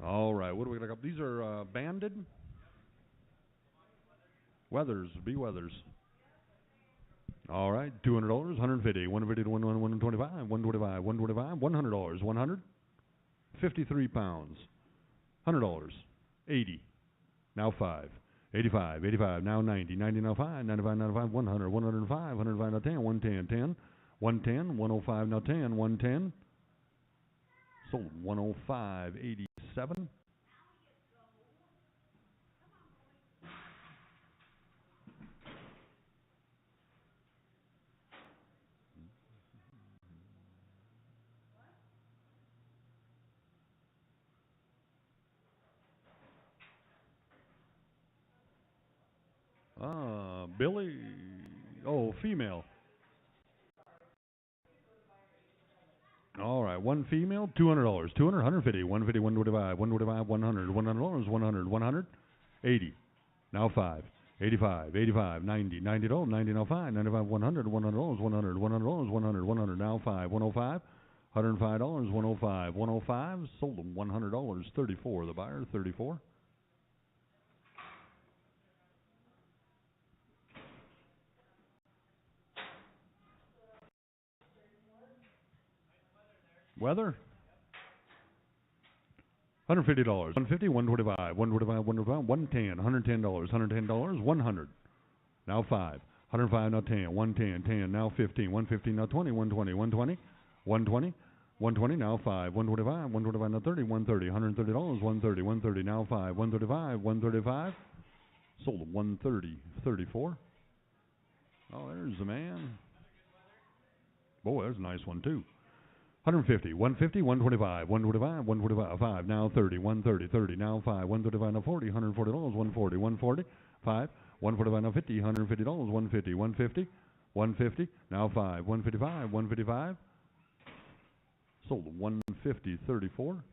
All right, what do we got up? These are banded. Weathers, B Weathers. All right, $200, 150, 150 to 125, 125, 125, $100, 100, 53 pounds, $100, 80, now 5, 85, 85, now 90, 90 now 5, 95, 95, 100, 105, 105 now 10, 110, 10, 110, 105 now 10, 110, sold 105, 87. Billy, oh, female. All right, one female, $200, 200, 150, 150, 125, 125, 100, $100, 100, 100, 80, now 5, 85, 85, 90, $90, 90 now 5, 95, 100, $100, 100, $100, 100, 100, now 5, 105, $105, 105, 105, sold them $100, 34, the buyer, 34. Weather? $150, 150, 125, 125, 125, 110, $110, 100. Now 5, 105 now 10, 110, 10 now 15, 115 now 20, 120, 120, 120, 120 now 5, 125, 125 now 30, 130, $130, 130, 130 now 5, 135, 135. Sold at 130, 34. Oh, there's the man. Boy, there's a nice one too. 150, 150, 125, 125, 125, 5, now 30, 130, 30, now 5, 135, now 40, $140, 140, 140, 5, 145, now 50, $150, 150, 150, 150, now 5, 155, 155, sold at 150, 34.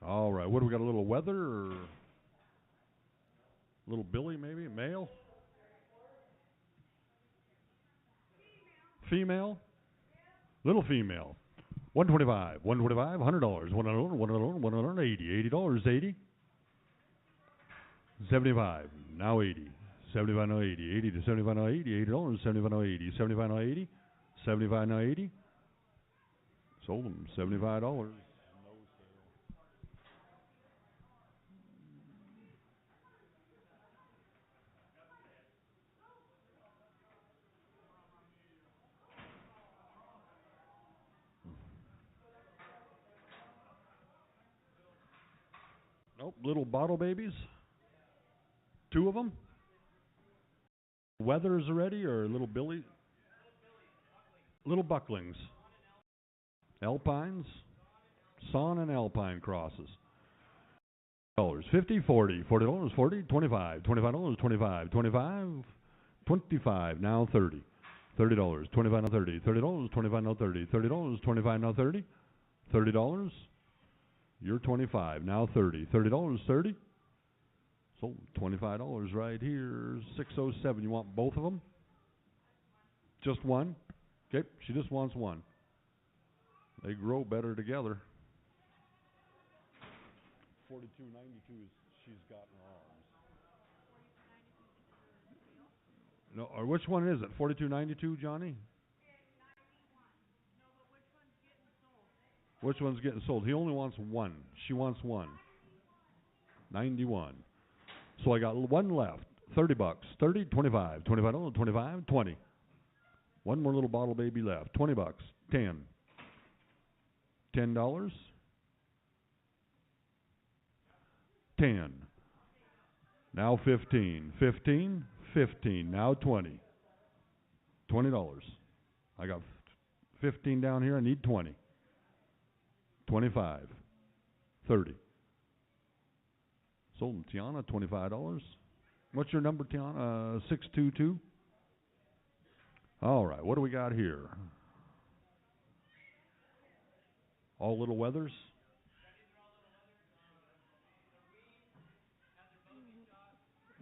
All right, what do we got? A little weather or little Billy maybe? Male? Female? Little female. 125, 125, $100, $100, $80, $80, 80, 75, now 80, 75 now 80, 80 to 75 now 80, $80, 75 now 80, 75 now 80, 75 now 80. Sold them $75. Nope, little bottle babies. 2 of them. Weathers already or little Billy? Little bucklings. Alpines. Son and Alpine crosses. $50, 40, $40, 40, 25, $25, 25, 25, 25, now 30. $30, 25 now 30, $30, 25 now 30, $30, 25 now 30, $30. You're 25, now 30, $30, 30. So $25 right here, 607. You want both of them? Just one? Okay, she just wants one. They grow better together. 42.92 she's got in her arms. No, or which one is it? 42.92, Johnny? Which one's getting sold? He only wants one. She wants one. 91. So I got one left. $30. 30, 25, $25, 25, 20. One more little bottle baby left. $20. 10. $10. 10. Now 15. 15. 15. Now 20. $20. I got 15 down here. I need 20. 25. 30. Sold Tiana, $25. What's your number, Tiana? 622. All right, what do we got here? All little weathers.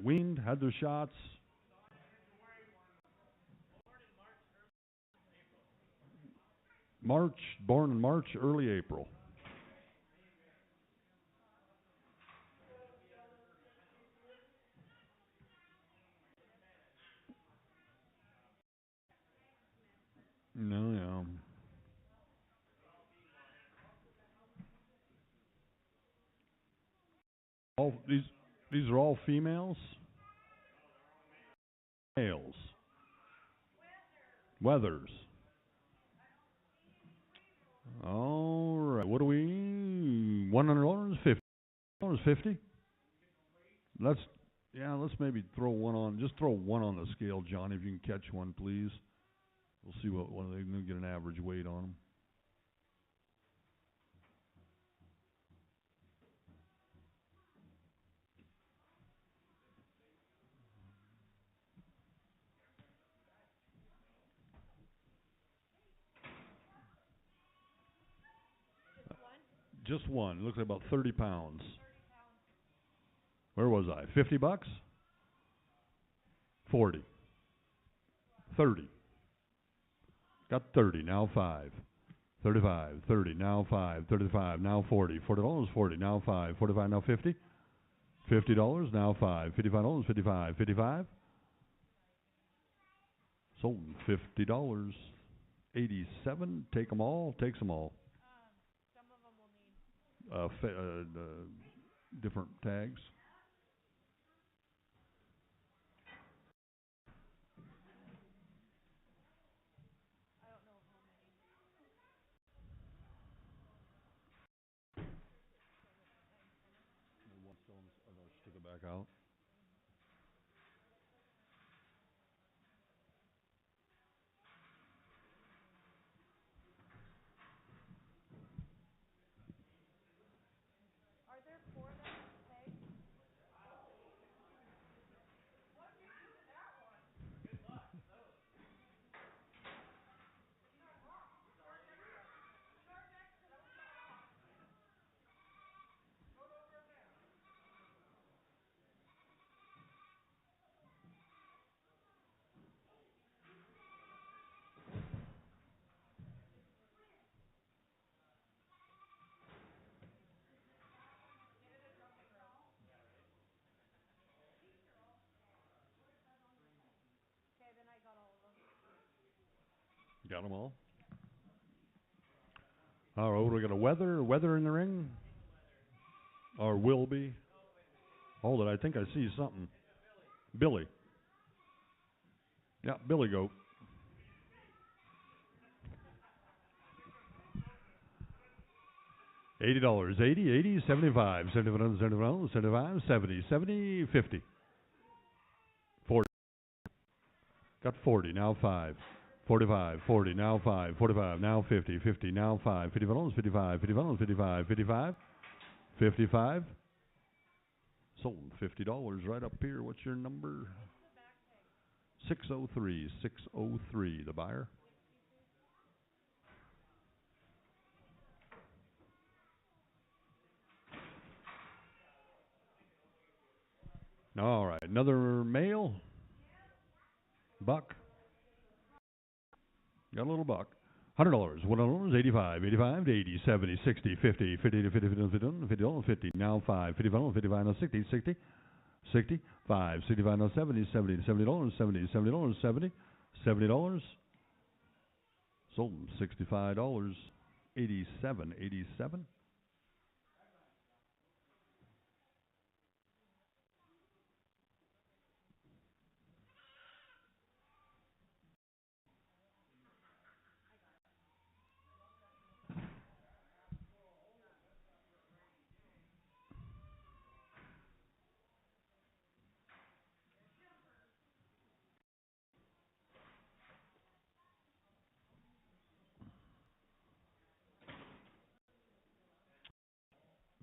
Weaned, had their shots. March, born in March, early April. No, yeah. All these are all females. Males. Weathers. All right. What do we? $100, $50. Let's let's maybe throw one on. Just throw one on the scale, John, if you can catch one, please. We'll see what one they can get an average weight on them. Just one. It looks like about 30 pounds. Where was I? $50? 40. 30. Got 30. Now 5. 35. 30. Now 5. 35. Now 40. $40. 40. Now 5. 45. Now 50. $50. Now 5. $55. 55. 55. Sold $50. 87. Take them all. Takes them all. Some of them will need. Different tags. I don't know how many. Stick it back out. Are there 4 that have tags? Okay, then I got all of them. Got them all. All right, we got a weather in the ring, or will be. Hold it, I think I see something. Billy. Yeah, Billy goat. $80, 80, 75, 75, 75, 75, 70, 70, 50. 40. Got 40, now 5. 45, 40, now 5. 45, now 50, 50, now 5. $50, 55, $50, 55, 55, 55. Sold $50 right up here. What's your number? 603, 603, the buyer. All right, another male. Buck. Got a little buck. $100, $100, 85, 85 to 80, 70, 60, 50, 50 to 50, 50, 50, 50, now 5, $50, 55, now 60, 60, 60, 5, 65, now 70, 70, $70, 70, $70, 70, $70. Sold $65, 87, 87.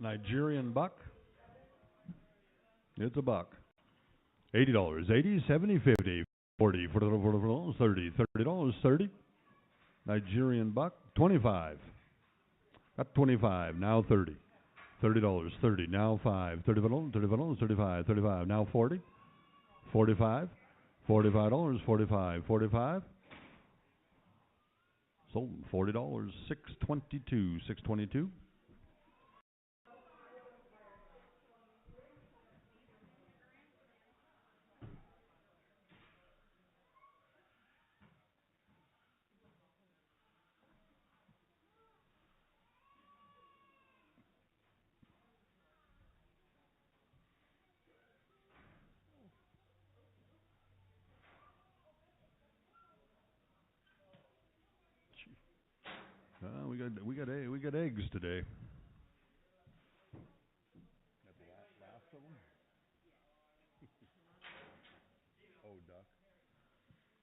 Nigerian buck. It's a buck. $80, 80, 70, 50, 40, 40, 30, $30, 30. Nigerian buck. 25. Got 25, now 30. $30, 30, now 5. $35, $35, 35, 35, now 40. 45, $45, 45, 45. Sold $40, 622, 622. We got eggs today.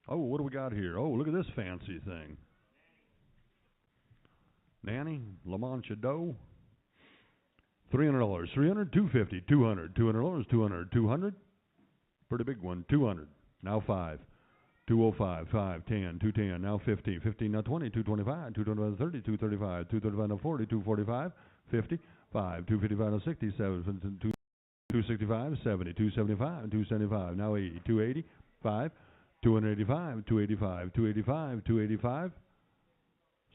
Oh, what do we got here? Oh, look at this fancy thing. Nanny, La Mancha dough. $300, 300, 250, 200, $200, 200, 200. Pretty big one, 200. Now 5. 205, 5, 10, 210, now 15, 15, now 20, 225, 225, 30, 235, 235, now 40, 245, 50, 5, 255, now 60, 265, 70, 275, 275, now 80, 280, 5, 285, 285, 285, 285.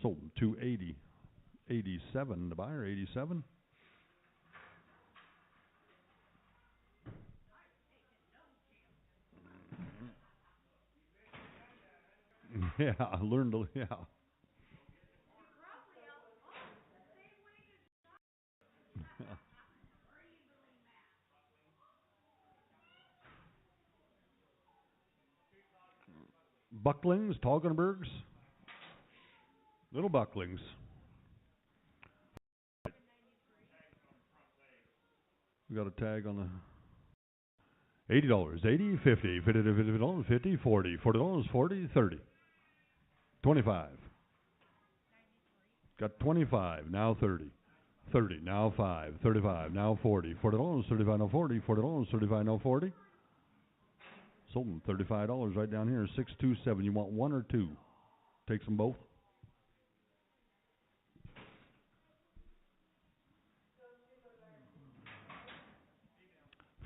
Sold 280, 87. The buyer 87. Yeah, I learned to, yeah. Bucklings, Toggenbergs, little bucklings. We got a tag on the $80, 80, 50, $50, 50, 40, $40, 40, 30, 25. Got 25, now 30, 30, now 5, 35, now 40, $40, 35, now 40, $40, 35, now 40. Sold them $35 right down here, 627. You want one or two? Take them both.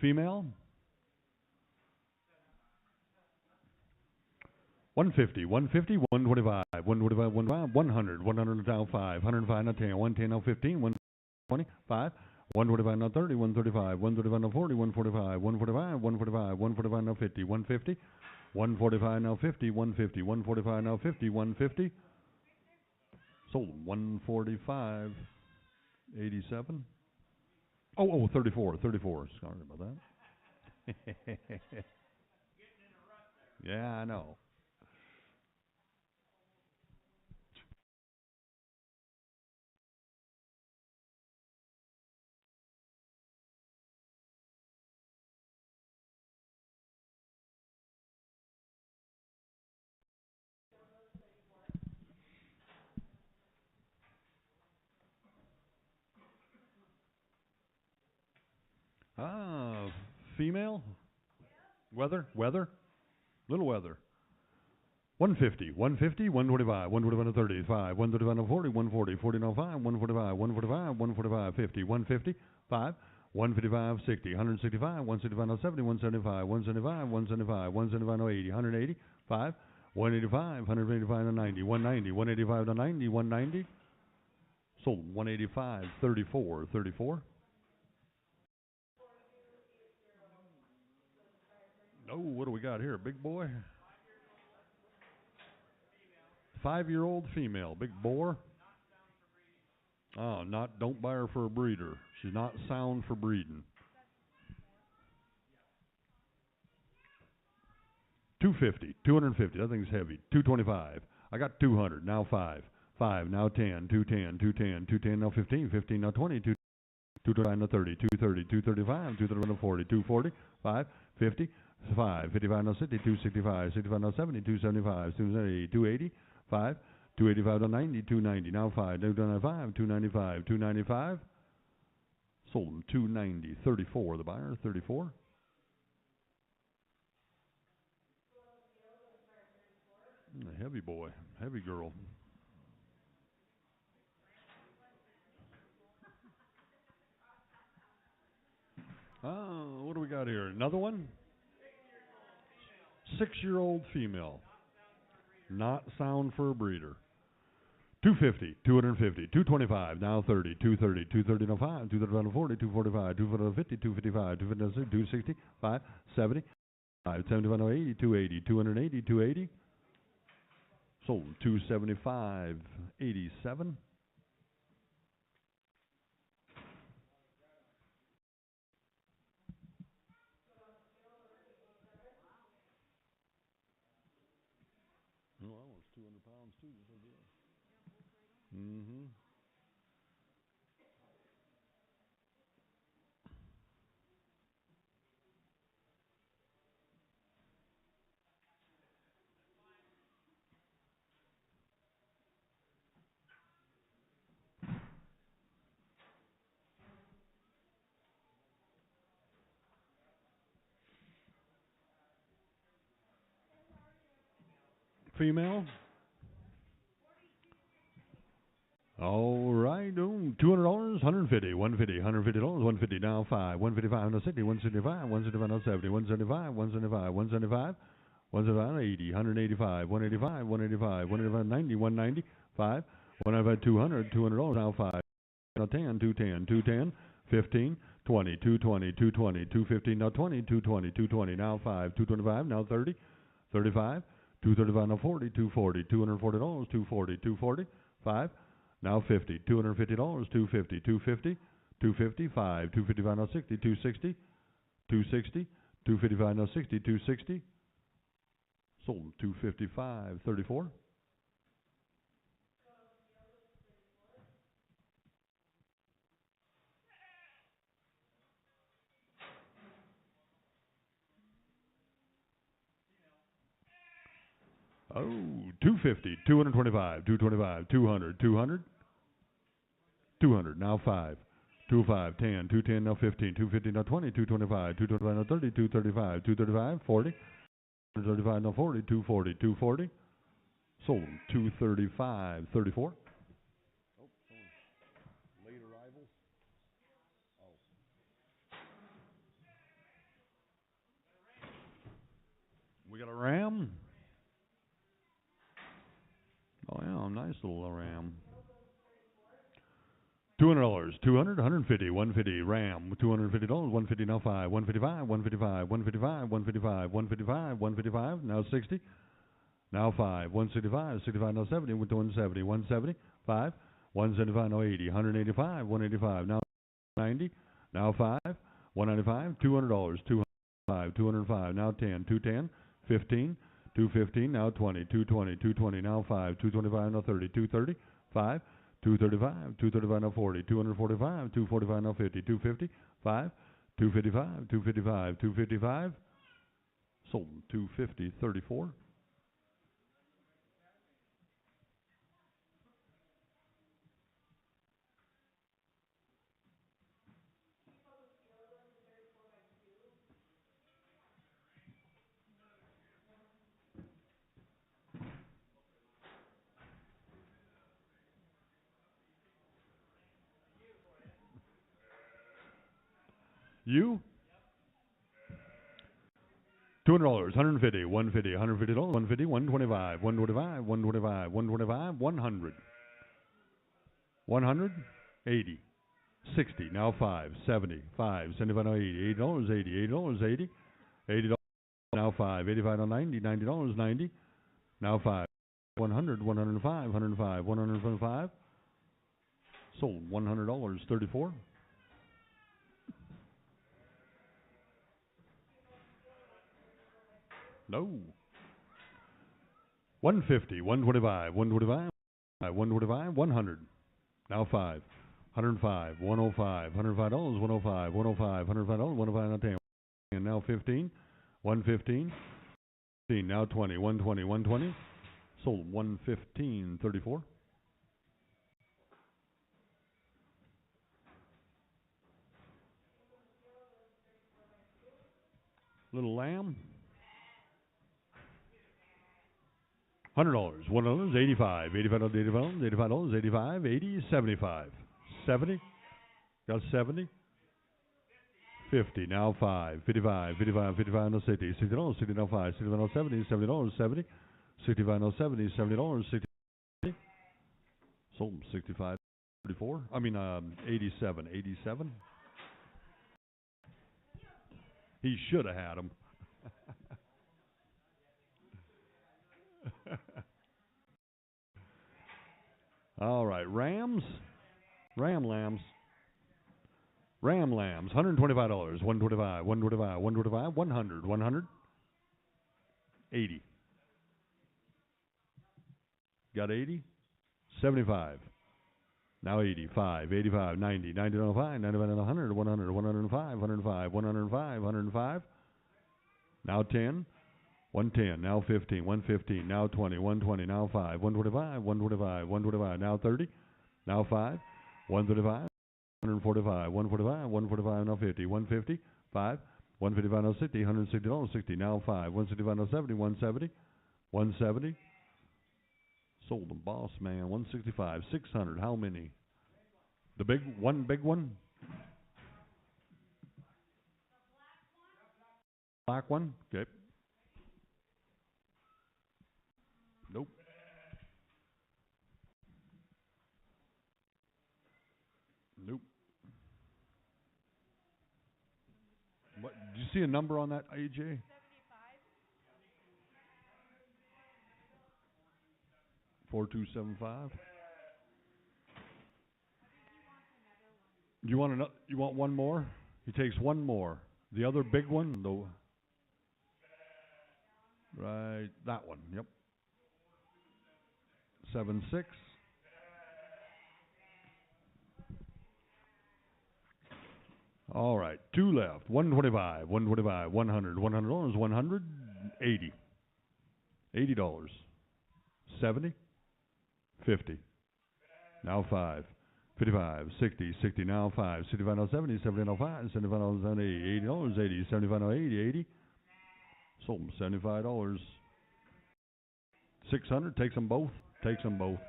Female, 150, 150, 125, 125, 125, 100, 100 now 5, 105 now 10, 110 now 15, 120, 5, 125 now 30, 135, 135 now 40, 145, 145, 145, 145 now 50, 150, 145 now 50, 150, 145 now 50, 150. Sold 145, 87. Oh, 34, 34. Sorry about that. Yeah, I know. Ah, female, weather, little weather. 150, 150, 125, 125 to 35, 135 to 40, 140, 40 to 5, 145, 145, 145, 50, 150, 5, 155, 60, 165, 165 to 70, 175, 175, 175, 175 to 80, 180, 5, 185, 185 to 90, 190, 185 to 90, 190. Sold 185, 34, 34. Oh, what do we got here? Big boy? 5-year-old female, big boar. Oh, don't buy her for a breeder. She's not sound for breeding. 250, 250. That thing's heavy. 225. I got 200. Now 5. 5. Now 10. 210. 210. 210. Now 15. 15. Now 20. 225. Now 30. 230. 235. 230. Now 40. 240. 5. 50. 5. 55. Now 60. 265. 65. Now 70. 275. 270. 280. 5. 285 to 90. 290. Now 5. 295. 295. 295. Sold them 290. 34. The buyer. 34. A heavy boy, heavy girl. got here? Another one? 6-year-old female. Not sound for a breeder. 250, 250, 225, now 30, 230, 230, now 5, 230, 40, 245, 250, 255, 256, 260, 5, 70, 5, 75, 80, 280, 280, 280. Sold 275, 87. Oh, almost 200 pounds too. Mm-hmm. Female. All right, $200, 150, 150, $150, 150, now 5, 155, now 60, 165, 165, now 70, 175, 175, 175, 175, 80, 185, 185, 185, 185, 90, 190, 5, 195, 200, $200, now 5, now 10, 210, 210, 15, 20, 220, 220, 215, now 20, 220, 220, now 5, 225, now 30, 35, 235, now 40, 240, $240, 240, 240, 5, now 50, $250, 250, 250, 250, 5, 255, now 60, 260, 260, 255, now 60, 260. Sold 255, 34. Oh, 250, 225, 225, 200, 200, 200, now 5. 25, 10, 210, now 15, 250, now 20, 225, 225, now 30, 235, 235, 40, 235, now 40, 240, 240. Sold 235, 34. Oh, late arrivals. Oh. We got a ram. Oh yeah, nice little ram. $200, 200, 150, 150, ram, $250, 150, now 5, 155, 155, 155, 155, 155, 155, now 60, now 5, 165, 65, now 70, 170, 170, 5, 175, now 80, 185, 185, now 90, now 5, 195, $200, 205, 205, now 10, 210, 15, 215, now 20, 220, 220, now 5, 225, now 30, 230, 5, 235, 235, now 40, 245, 245, now 50, 250, 5, 255, 255, 255. Sold 250, 34. You? $200, 150, 150, $150, 150, 125, 125, 125, 125, 100, 100, 80, 60, now 5, 70, 5, 75, now 80, $80, 80, $80, 80, $80, now 5, 85, now 90, $90, 90, now 5, 100, 105, 105, 105, sold $100, 34. No. 150, 125, 125, 125, 100, now 5, 105, 105, $105, 105, 105, $105, 105, now 10, and now 15, 115, 15, now 20, 120, 120, sold 115, 34. Little lamb. $100, $100, 85, $85, $85, $85, 85, 80, 75, 70. Got 70. 50, now 5, 55, 55, 55, no 60, $60, 60, now 5, 60, no 70, $70, 70, 65, no 70, $70, 60, sold him 65, 34, 87, 87. He should have had him. All right, Ram lambs, $125, 125, 125, 125, 100, 100, 80. Got 80, 75. Now 85, 85, 90, 90, 95, 95, 100, 100, 105, 105, 105, 105. Now 10, 110, now 15, 115, now 20, 120, now 5, 125, 125, 125, now 30, now 5, 135, 145, 145, 145, now 50, 150, 5, 155, now 60, $160, 60, now 5, 165, now 70, 170, 170. Sold them, boss man, 165, 600. How many? The big one? Black one? Okay. Nope. Nope. What? Did you see a number on that, AJ? 75. 4275. You want one more? He takes one more. The other big one, right, that one. Yep. 76. All right, two left. 125, 125, 100, $100, 180, $80, 70, 50. Now 5, 55, 60, 60. Now 5, 65, now 70, 70, now 5, 75, now 70, $80, 80, 75, now 80, 80. Sold them $75. 600. Takes them both. Takes them both.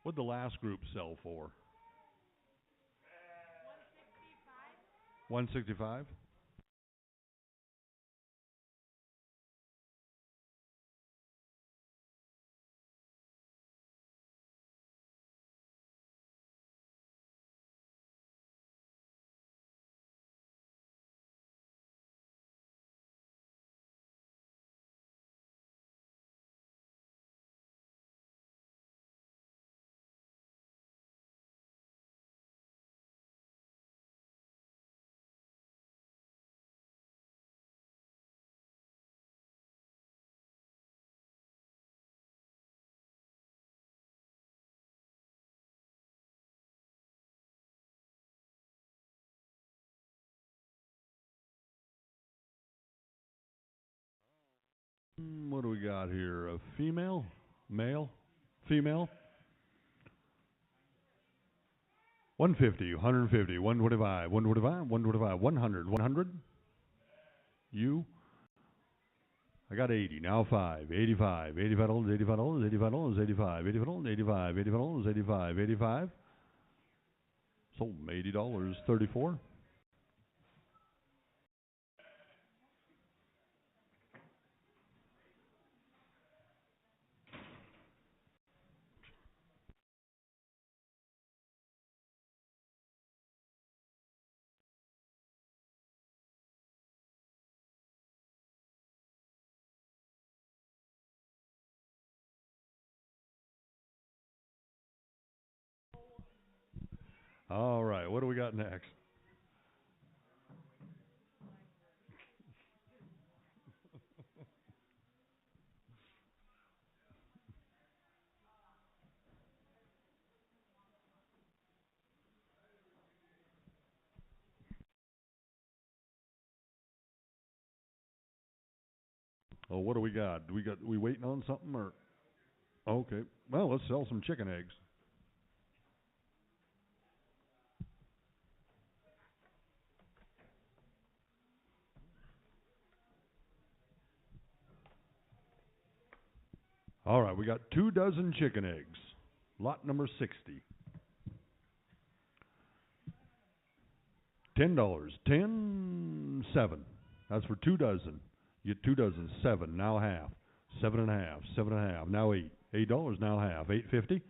What'd the last group sell for? 165. What do we got here? A female? Male? Female? 150, 150, 125, 125, 125, 100, 100. You? I got 80. Now 5, 85, $85, $85, $85, $85, $85, $85, $85, $85, $85. Sold them $80, 34. All right, what do we got next? Oh, what do we got? We waiting on something or? Okay. Well, let's sell some chicken eggs. All right, we got 2 dozen chicken eggs. Lot number 60. $10. 10, 7. That's for 2 dozen. You get 2 dozen. 7. Now half. 7 and a half. 7 and a half. Now 8. $8. Now half. 8.50.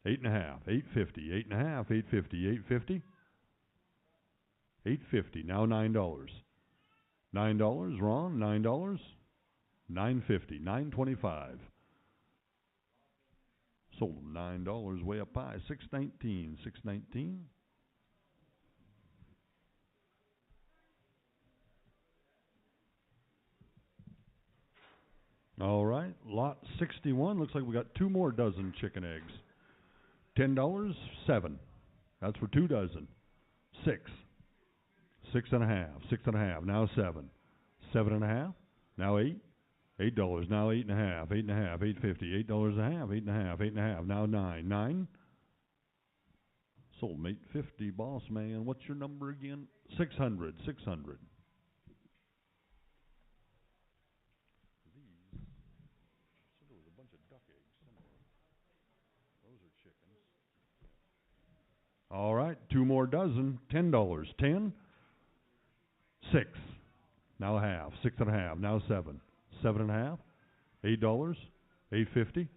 8 and a half. 8.50. 8 and a half. 8.50. 8.50. 8.50. Now $9. $9. Ron. $9. 9.50. 9.25. Sold them $9 way up high. 6.19. 6.19. All right, lot 61. Looks like we got 2 more dozen chicken eggs. $10, 7. That's for 2 dozen. 6. 6 and a half. 6 and a half. Now 7. 7 and a half. Now 8. $8. Now 8 and a half. 8 and a half. 8.50. $8 a half. 8 and a half. 8 and a half. Now 9. 9. Sold them 8.50, boss man. What's your number again? 600. 600. All right, 2 more dozen. $10. 10. 6. Now half. 6 and a half. Now 7. 7 and a half. $8. 8.50.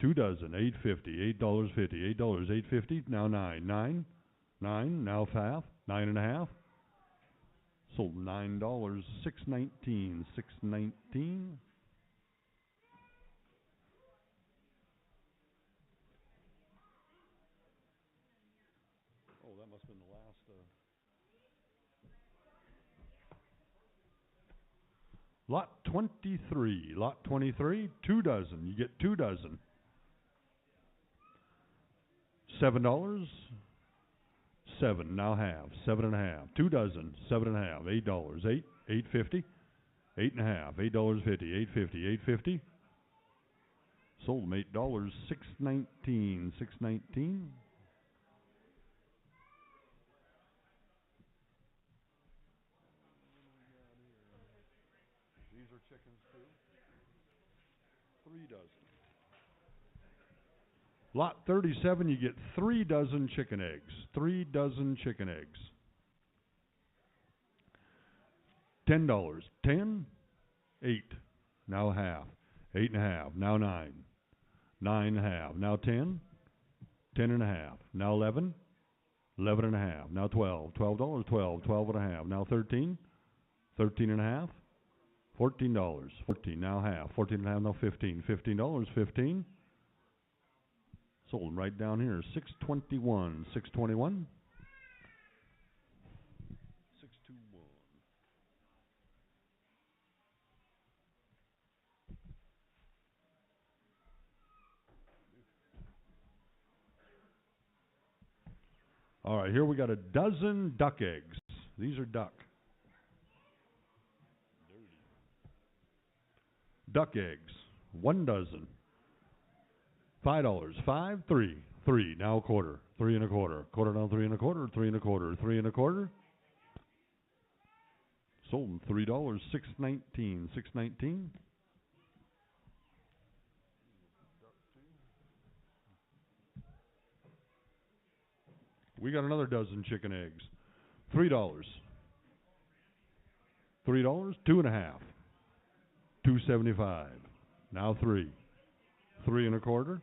2 dozen. 8.50. $8.50. $8. 8.50. Now 9. 9. 9. Now half. 9 and a half. Sold $9. 6.19. 6.19. Oh, that must have been the last. Lot 23. Lot 23. 2 dozen. You get 2 dozen. $7. 7. Now half. 7 and a half. 2 dozen. 7 and a half. $8. 8. 8.50. 8 and a half. $8.50. 8.50. 8.50. Sold them $8. 6.19. 6.19. These are chickens too. 3 dozen. Lot 37, you get 3 dozen chicken eggs. 3 dozen chicken eggs. $10. 10. 8. Now half. 8 and a half. Now 9. 9 and a half. Now 10. 10 and a half. Now 11. 11 and a half. Now 12. $12. 12. 12 and a half. Now 13. 13 and a half. $14. 14. Now half. 14 and a half. Now 15. $15. 15. Sold them right down here. 621. 621. 621. All right, here we got a dozen duck eggs. These are duck. Duck eggs. 1 dozen. $5. 5. 3. 3. Now a quarter. 3 and a quarter. Quarter down 3 and a quarter. 3 and a quarter. 3 and a quarter. Sold them $3. 6.19. 6.19. We got another dozen chicken eggs. $3. $3. 2 and a half. 2.75. Now 3. 3 and a quarter.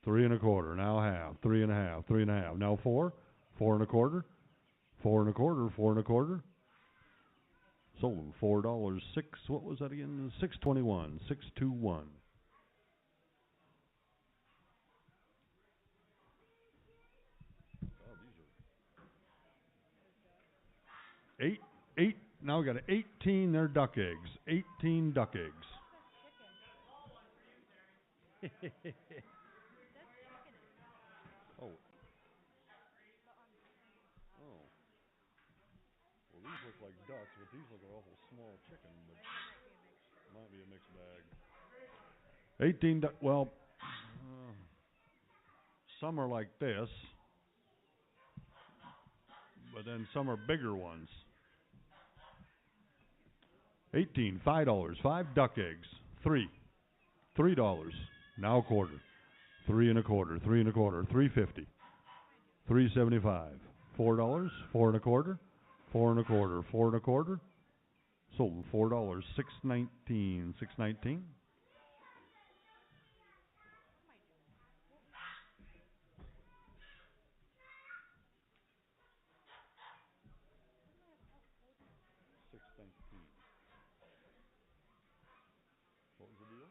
3 and a quarter. Now half. 3 and a half. 3 and a half. Now 4. 4 and a quarter. 4 and a quarter. 4 and a quarter. Sold them $4. 6. What was that again? 621. 621. Eight. 8. Now we got 18. They're duck eggs. 18 duck eggs. That's chicken. Oh. Oh. Well, these look like ducks, but these look like awful small chicken. But might be a mixed bag. 18 duck. Well, some are like this, but then some are bigger ones. 18. $5. 5 duck eggs. 3. $3. Now a quarter. 3 and a quarter. 3 and a quarter. 3.50. 3.75. $4. 4 and a quarter. 4 and a quarter. 4 and a quarter. Sold $4. 6.19. 6.19. What was the deal?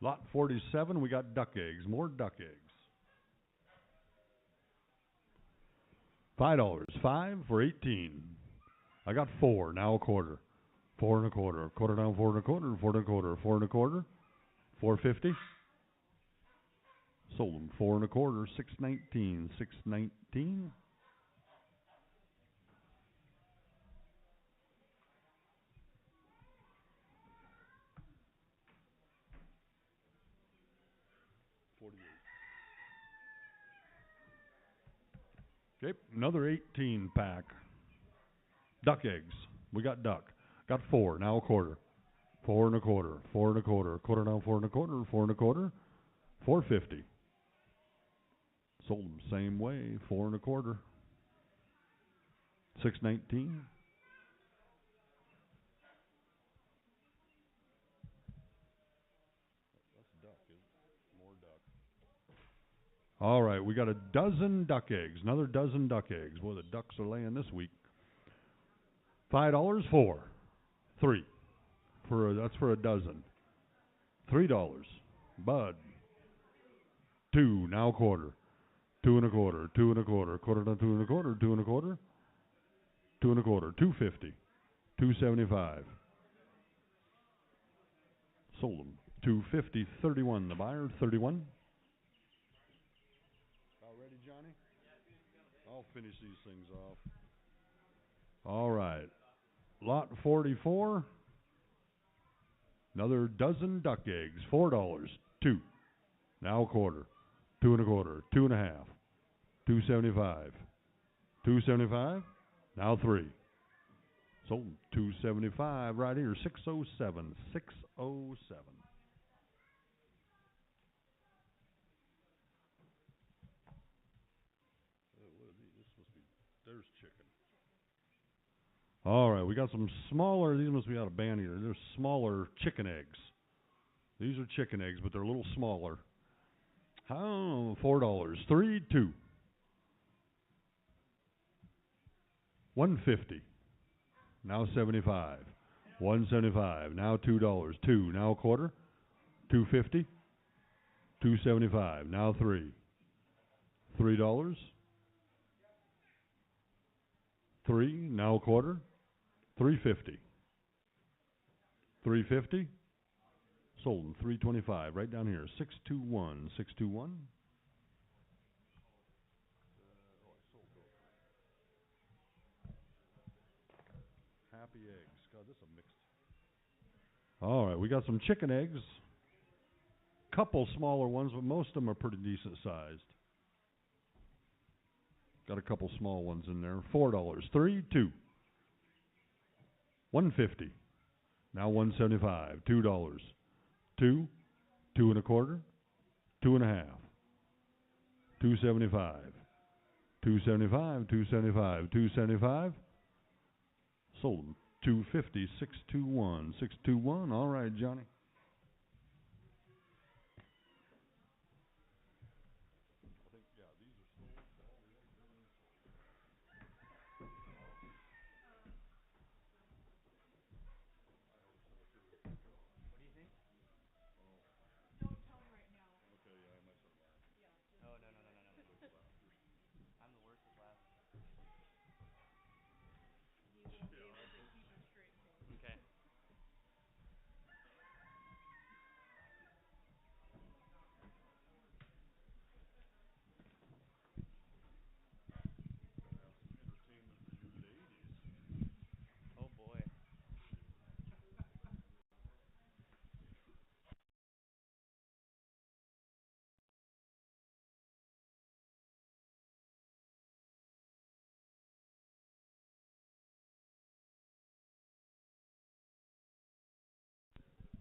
Lot 47, we got duck eggs. More duck eggs. $5. 5 for 18. I got 4. Now a quarter. 4 and a quarter. Quarter down, 4 and a quarter. 4 and a quarter. 4 and a quarter. 4.50. Sold them 4 and a quarter. 6.19. 6.19. Okay, another 18 pack. Duck eggs. We got duck. Got 4. Now a quarter. 4 and a quarter. 4 and a quarter. Quarter down, 4 and a quarter. 4 and a quarter. 4.50. Sold them same way. 4 and a quarter. 6.19. That's duck, isn't it? More duck. All right, we got a dozen duck eggs. Another dozen duck eggs. Boy, the ducks are laying this week. $5. 4. 3. That's for a dozen. $3. Bud. 2. Now a quarter. 2 and a quarter. 2 and a quarter. Quarter down, 2 and a quarter. 2 and a quarter. 2 and a quarter. 2.50. 2.75. Sold them. 2.50. 31. The buyer. 31. All ready, Johnny? I'll finish these things off. All right. Lot 44. Another dozen duck eggs. $4. 2. Now a quarter. 2 and a quarter. 2 and a half. 2.75. 2.75. Now 3. Sold 2.75 right here. 607. 607. There's chicken. All right, we got some smaller. These must be out of band here. They're smaller chicken eggs. These are chicken eggs, but they're a little smaller. Oh, $4. 3, 2. 150. Now 75. 175. Now $2. 2. Now a quarter. 250. 275. Now 3. $3. 3. Now a quarter. 350. 350. Sold them 325. Right down here. 621. 621. Happy eggs. God, this is a mixed. All right, we got some chicken eggs. Couple smaller ones, but most of them are pretty decent sized. Got a couple small ones in there. $4. 3, 2. 150. Now 175. $2. 2. 2 and a quarter. 2 and a half. 275. 275. 275. 275. Sold them. 250. 621. 621. All right, Johnny.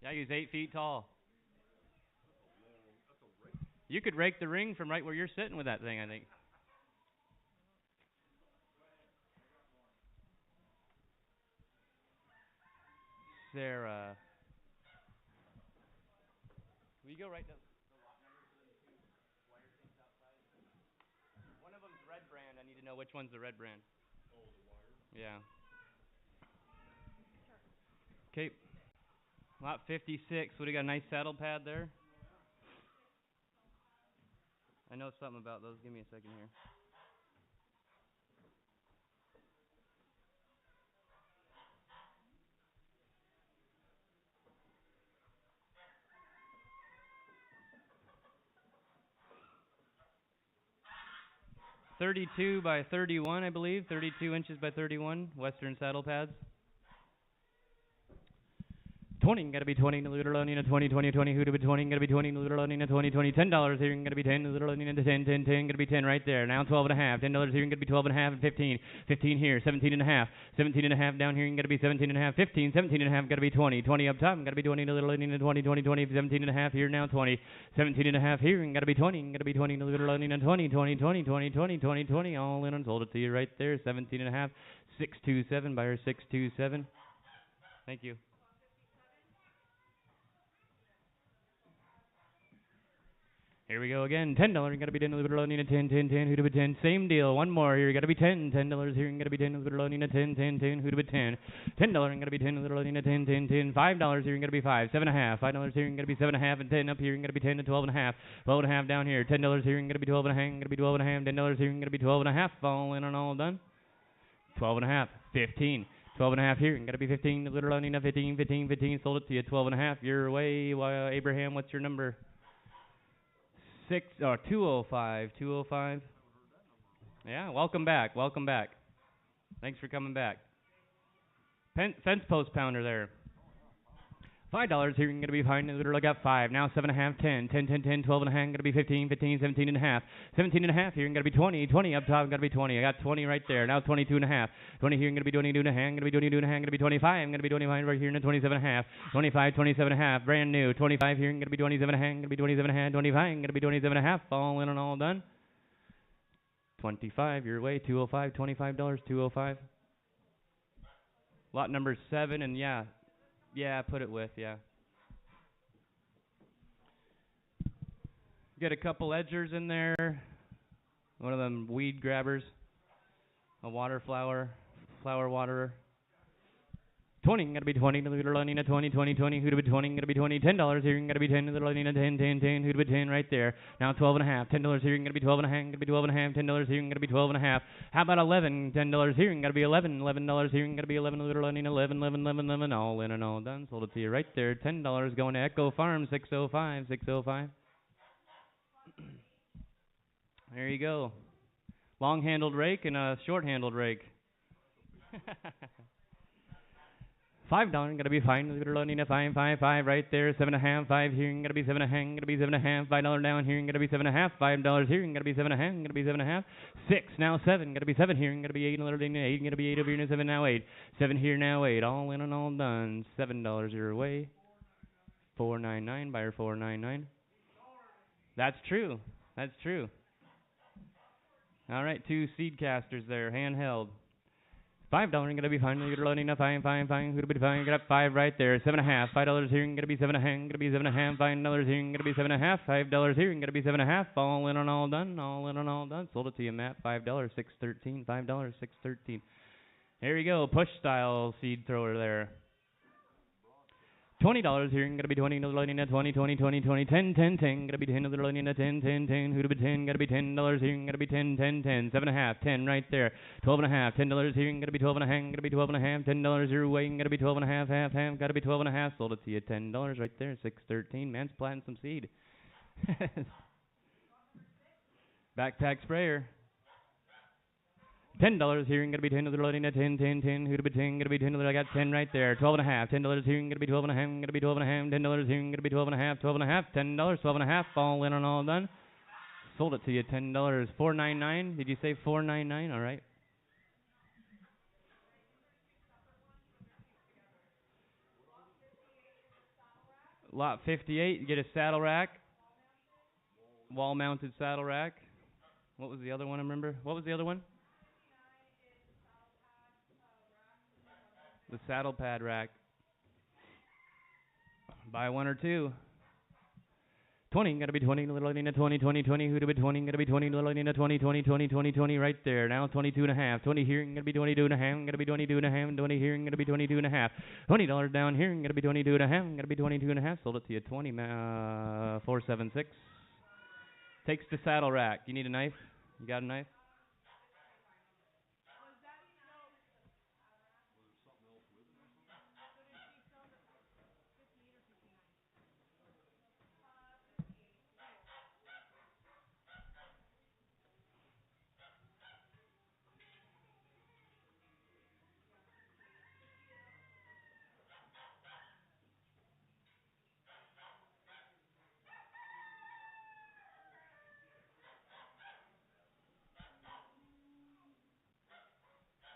Yeah, he's 8 feet tall. You could rake the ring from right where you're sitting with that thing, I think. Sarah. Will you go right down? One of them's red brand. I need to know which one's the red brand. Yeah. Okay. Lot 56. What do you got? A nice saddle pad there? I know something about those. Give me a second here. .32 by 31, I believe. 32 inches by 31. Western saddle pads. 20, gotta be 20, little onion, 20, 20, 20, who to be 20, gotta be 20, little onion, 20, 20, $10 here, gotta be 10, little onion, 10, 10, 10, gotta be 10 right there. Now 12 and a half, $10 here, gotta be 12 and a half, and 15, 15 here, 17 and a half, 17 and a half down here, gotta be 17 and a half, 15, 17 and a half, gotta be 20, 20 up top, gotta be 20, little onion, 20, 20, 20, 17 and a half here, now 20, 17 and a half here, gotta be 20, gotta be 20, little onion, 20, 20, 20, 20, 20, 20, 20, all in and sold it to you right there, 17 and a half, 627, buyer 627. Thank you. Here we go again. $10. Gotta be 10. Little loading a 10, 10, 10. Who to be 10? Same deal. One more here. Gotta be 10. $10 here. Gotta be 10. Little loading a 10, 10, 10. Who to be 10? $10. Gotta be 10. Little loading a 10, 10, 10. $5 here. Gotta be 5. 7.5. $5 here. Gotta be 7.5 and 10 up here. Gotta be 10 to 12.5. 12.5 down here. $10 here. Gotta be 12.5. Gotta be 12.5. $10 here. Gotta be 12.5. All in and all done. 12.5. 15. 12.5 here. Gotta be 15. Little loading a 15, 15, 15. Sold it to you. 12.5. Your way. Abraham, what's your number? 205. 205. Yeah, welcome back. Welcome back. Thanks for coming back. Fence post pounder there. $5 here, you're going to be fine. Literally got 5. Now 7.5, 10, 10, 10, 10, 12 and a half, going to be 15, 15, 17 and a half. 17 and a half here, going to be 20, 20 up top, going to be 20. I got 20 right there. Now 22 and a half. 20 here, going to be 22 and a half, going to be 22 and a half, going to be 25. I'm going to be 25 right here, and 27 and a half. 25, 27 and a half, brand new. 25 here, going to be 27 and a half, going to be 27 and a half, 25, going to be 27 and a half. All in and all done. 25 your way, 205, $25, 205. Lot number 7, and yeah, put it with, yeah. Get a couple edgers in there. One of them weed grabbers. A flower waterer. 20, gotta be 20, little Lenina, 20, 20, 20, who'd be 20, gotta be 20, $10 here, gotta be 10, little Lenina, 10, 10, 10, who'd be 10 right there. Now 12 and a half, $10 here, gotta be 12 and a half, gotta be 12 and a half, $10 here, gotta be 12 and a half. How about 11, $10 here, gotta be 11, $11 here, gotta be 11, little Lenina, 11, 11, 11, 11, all in and all done. Sold it to you right there, $10 going to Echo Farm, 605, 605. There you go. Long-handled rake and a short-handled rake. $5, gotta be fine. Little Nina, 5, 5, 5 right there. 7.5, 5 here, gotta be 7.5, gotta be 7.5. $5 down here, gotta be 7.5. $5 here, gotta be 7.5, gotta be 7.5. 6 now 7, gotta be 7 here, gotta be 8. Little Nina, 8, gotta be 8 over here, and 7 now 8. 7 here now 8. All in and all done. $7 your way. 499 buyer 499. That's true. That's true. All right, 2 seed casters there, handheld. $5 gonna be fine. You're loading up, fine. Who'd be fine? Got 5 right there. 7.5. $5 here, gonna be 7.5. Gonna be 7.5. $5 here, gonna be 7.5. $5 here, gonna be 7.5. All in and all done. All in and all done. Sold it to you, Matt. $5, $613. $5, $613. There you go. Push style seed thrower there. $20 here, gonna be 20, loading at 20, 20, 20, 20, 10, 10, 10, gonna be 10, loading at 10, 10, 10, who'd be 10, gotta be $10 here, gonna be 10, 10, 10, 7.5, 10 right there, 12.5, $10 here, gonna be 12.5, gonna be 12.5, $10 your way, gonna be 12.5, half, gotta be 12.5, sold it to you, $10 right there, 613, man's planting some seed. Backpack sprayer. $10 here, gonna be 10, loading at 10, 10, 10, who'd be 10, gonna be 10, I got 10 right there, 12.5, $10 here, gonna be 12.5, gonna be 12.5, $10 here, gonna be 12.5, 12.5, $10, 12.5, all in and all done. Sold it to you, $10, $499, did you say $499, all right. Lot 58, you get a saddle rack. Wall-mounted saddle rack. What was the other one, I remember? What was the other one? The saddle pad rack. Buy one or two. 20, gotta be 20, little Nina, 20, 20, 20, who to be 20, gotta be 20, little Nina, 20, 20, 20, 20, 20, right there. Now 22 and a half. 20 here, gonna be 22 and a half, gonna be 22 and a half, 20 here, gonna be 22 and a half. $20 down here, gonna be 22 and a half, gonna be 22 and a half. Sold it to you 476. Takes the saddle rack. You need a knife? You got a knife?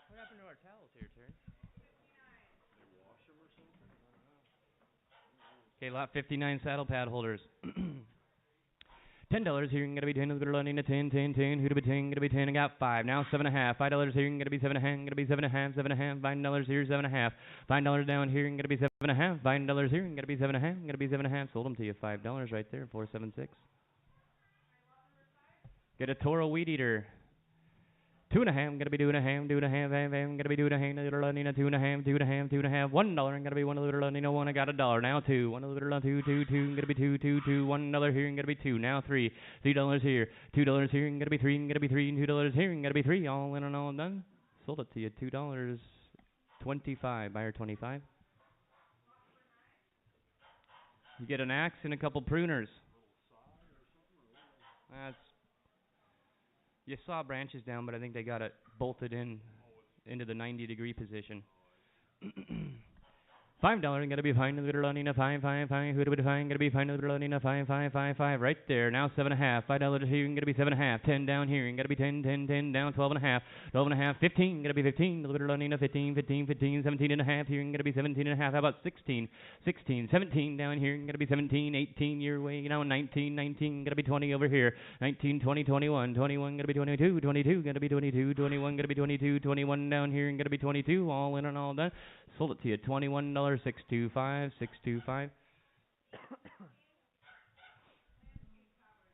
What happened to our towels here, Terry? Okay, lot 59 saddle pad holders. $10 here, gonna be 10, little Nina, 10, 10, 10, who to be 10, gonna be 10, I got 5. Now 7.5. $5 here, gonna be 7.5, gonna be 7.5, 7.5, $5 here, 7.5. $5 down here, gonna be 7.5, $5 here, gonna be 7.5, gonna be 7.5. Sold them to you, $5 right there, 476. Get a Toro weed eater. 2.5, gonna be 2.5, 2.5, gonna be 2.5, little Nina, 2.5, 2.5, 2.5, $1, gonna be 1, little Nina, 1, I got $1. Now 2, 1, little 2, 2, 2, gonna be 2, 2, 2, $1 here, gonna be 2. Now 3, $3 here, $2 here, gonna be 3, gonna be 3, $2 here, gonna be 3. All in and all done. Sold it to you, $2.25. Buyer 25. You get an axe and a couple pruners. That's. You saw branches down, but I think they got it bolted into the 90-degree position. $5, gonna be fine, little Nina, 5, 5, 5, who to be fine, gonna be fine, little Nina, 5, 5, 5, 5, right there. Now 7.5, $5 here, gonna be 7.5, 10 down here, gonna be 10, 10, 10 down, 12.5, 12.5, 15, gonna be 15, little Nina, 15, 15, 15, 17.5 here, gonna be 17.5. How about 16, 16, 17 down here, gonna be 17, 18 your way, 19, 19, gonna be 20 over here, 19, 20, 21, 21, gonna be 22, 22, gonna be 22, 21, gonna be 22, 21 down here, gonna be 22, all in and all done. Sold it to you, $21, 625, 625.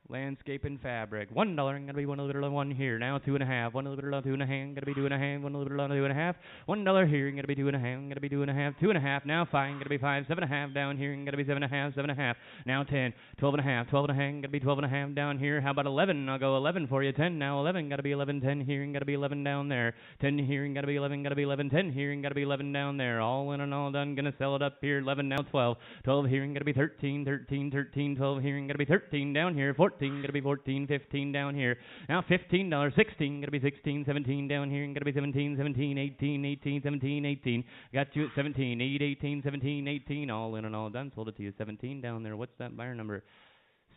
Landscape and fabric. $1, gonna be 1 little 1 here. Now 2.5. 1 little 2.5, gonna be 2.5. 1 little 2.5. $1 here, gonna be 2.5. Gonna be 2.5. 2.5. Now 5, gonna be 5. 7.5 down here, gonna be 7.5. 7.5. Now 10. 12.5. 12.5, gonna be 12.5 down here. How about 11? I'll go 11 for you. 10 now. 11, gotta be 11. 10 here, and gotta be 11 down there. 10 here, and gotta be 11. Gotta be 11. 10 here, and gotta be 11 down there. All in and all done. Gonna sell it up here. 11 now. 12. 12 here, and gotta be 13. 13. 13. 12 here, and gotta be 13 down here. 14, gonna be 14. 15 down here. Now $15. 16, gonna be 16. 17 down here, and gonna be 17. 17. 18. 18. 17. 18. Got you at 17. 8. 18. 17. 18. All in and all done. Sold it to you. 17 down there. What's that buyer number?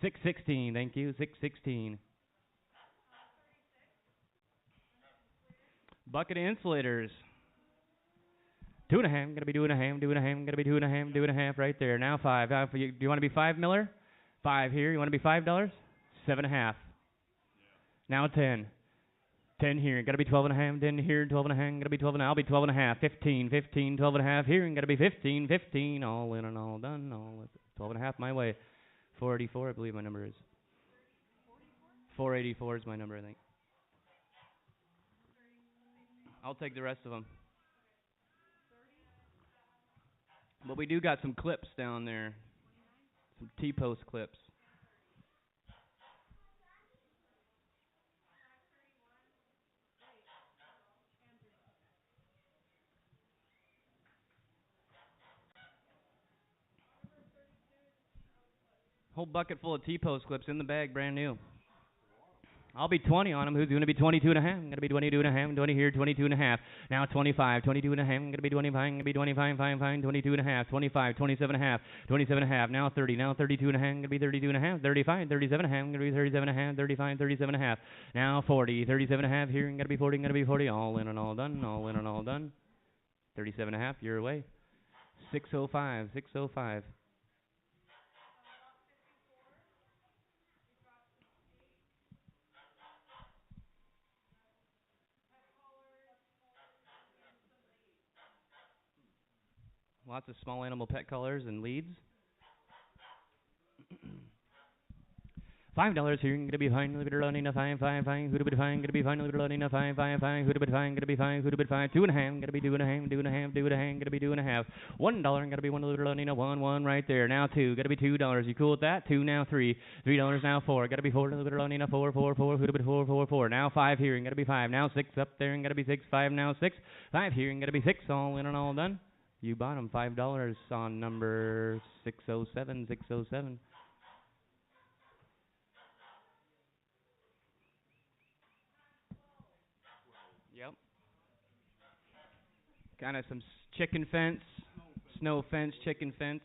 616. Thank you. 616. Bucket of insulators. 2.5, gonna be 2.5, 2.5, gonna be 2.5, 2.5 right there. Now 5. Do you want to be 5, Miller? 5 here. You want to be $5? 7.5. Now 10. 10 here. Gotta be 12.5. 10 here. 12.5. Gotta be 12. I'll be 12.5. 15. 15. 12.5 here. And gotta be 15. 15. All in and all done. All 12.5 my way. 484, I believe my number is. 484 is my number, I think. I'll take the rest of them. But we do got some clips down there. Some T-post clips. Whole bucket full of T-post clips in the bag, brand new. I'll be 20 on them. Who's going to be 22.5? I'm going to be 22.5. 20 here, 22.5. Now 25. 22.5. I'm going to be 25. I'm going to be 25. 5, 5. 22.5. 25. 27.5. 27.5. Now 30. Now 32.5. I'm going to be 32.5. 35. 37.5. I'm going to be 37.5. 35. 37.5. Now 40. 37.5. Here. I'm going to be 40. I'm going to be 40. All in and all done. All in and all done. 37.5. You're away. 605. 605. Lots of small animal pet collars and leads. $5 here, gonna be fine, little bit loading a fine, fine, fine, who'd be fine, gonna be fine, little loading a fine, fine, fine, who'd be fine, gonna be fine, who'd be fine, 2.5, gonna be 2.5, 2.5, 2.5, gonna be 2.5, $1, gonna be one little loading a 1 right there, now 2, gotta be $2, you cool with that? 2 now 3, $3 now 4, gotta be 4, little loading a 4, 4, 4, who'd be 4, 4, 4, now 5 here, and gotta be 5, now 6 up there, and gotta be 6, 5 now 6, 5 here, and gotta be 6, all in and all done. You bought them $5 on number 607, 607. Yep. Kind of some chicken fence, snow fence, chicken fence.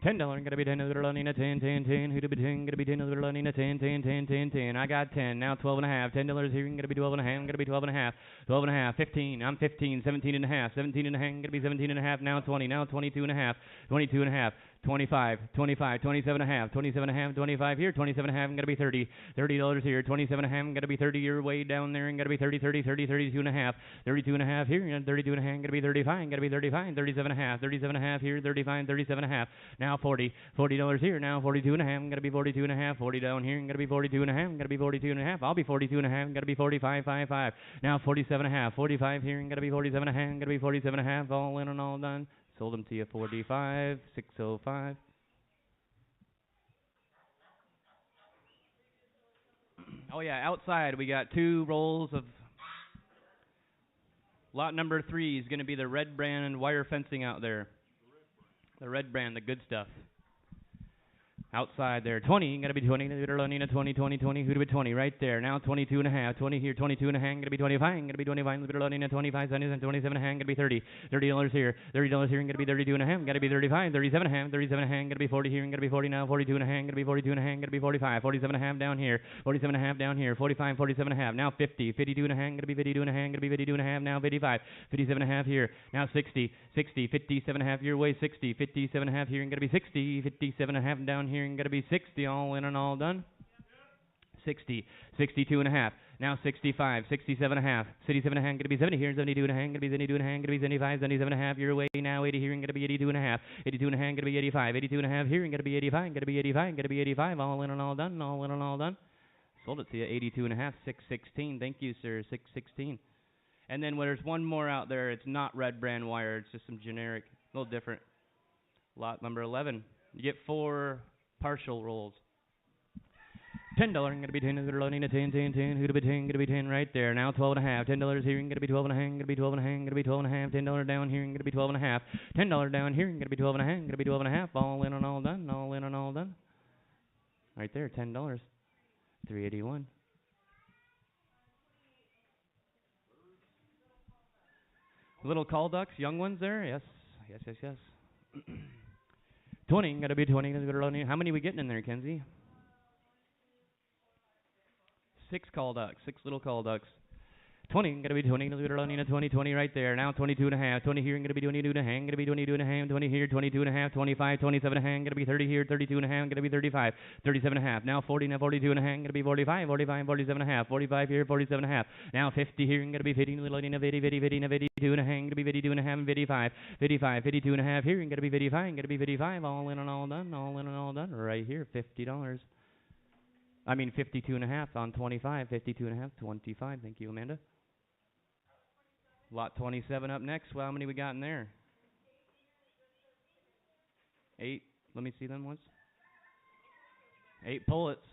$10 gonna be 10, little running a 10, 10, 10. Who to be 10? Gonna be 10, little running a 10, 10, 10, 10, 10. I got 10. Now 12.5. $10 here. Gonna be 12.5. Gonna be 12.5. 12.5. 15. I'm 15. 17.5. 17.5. Gonna be 17.5. Now 20. Now 22.5. 22.5. 25, 25, 27.5, 27.5, 25 here, 27.5, gonna be 30, $30 here, 27.5, gonna be 30, you're way down there, and gonna be 30, 30, 30, 32.5, 32.5 here, and 32.5, gonna be 35, gonna be 35, 37.5, 37.5 here, 35, 37.5, now 40, $40 here, now 42.5, gonna be 42.5, 40 down here, gonna be 42.5, gonna be 42.5, I'll be 42.5, gonna be 45, 5, 5, now 47.5, 45 here, and gonna be 47.5, gonna be 47.5, all in and all done. Sold them to you 45, 605. Oh yeah, outside we got 2 rolls of lot number 3 is going to be the red brand wire fencing out there. The red brand, the good stuff. Outside there, 20, gonna be 20, 20, 20, 20, who do be 20, right there, now 22.5, 20 here, 22.5, gonna be 25, gonna be 25, little bit 25, 27.5, gonna be 30, $30 here, $30 here, gonna be 32.5, gonna be 35, 37.5, 37.5, gonna be 40 here, gonna be 40 now, 42.5, gonna be 42.5, gonna be 45, 47.5 down here, 47.5 down here, 45, 47.5, now 50, 52.5, gonna be 52.5, gonna be 52.5, now 55, 57.5 here, now 60, 60, 57.5 your way, 60, 57.5 here, and gonna be 60, 57.5 down here, and gonna be 60, all in and all done. 60, 62.5, now 65, 67.5, 67.5, gonna be 70 here, 72.5, gonna be 72.5, gonna be 75, 77.5 your way, now 80 here, and gonna be 82.5, 82.5, gonna be 85, 82.5 here, and gonna be 85, gonna be 85, gonna be 85, all in and all done, all in and all done. Sold it to you, 82.5, 616, thank you, sir, 616. And then there's one more out there, it's not red brand wire, it's just some generic, a little different. Lot number 11, you get 4 partial rolls. $10, gonna be 10, loading a 10, 10, 10, who to be 10, gonna be 10 right there, now 12.5, $10 here, gonna be 12.5, gonna be 12.5, gonna be 12.5, $10 down here, gonna be 12.5, $10 down here, gonna be 12.5, gonna be 12.5, all in and all done, all in and all done. Right there, $10, 381. Little call ducks, young ones there, yes, yes, yes, yes. 20, gotta be 20, how many are we getting in there, Kenzie? 6 call ducks, 6 little call ducks. 20, gonna be 20, 20, 20 right there. Now 22.5, 20 here, gonna be 22.5, gonna be 22.5, 20 here, 22.5, 25, 27.5, gonna be 30 here, 32.5, gonna be 35, 37.5. Now 40, now 42.5, gonna be 45, 45, 47.5, 45 here, 47.5. Now 50 here, gonna be 50, little 50, 50, 50, 52.5, gonna be 52.5, and 55, 55, 52.5 here, gonna be 55, gonna be 55, all in and all done, all in and all done. Right here, $50. I mean 52.5 on 25, 52.5, 25. Thank you, Amanda. Lot 27 up next. Well, how many we got in there? 8. Let me see them once. 8 pullets.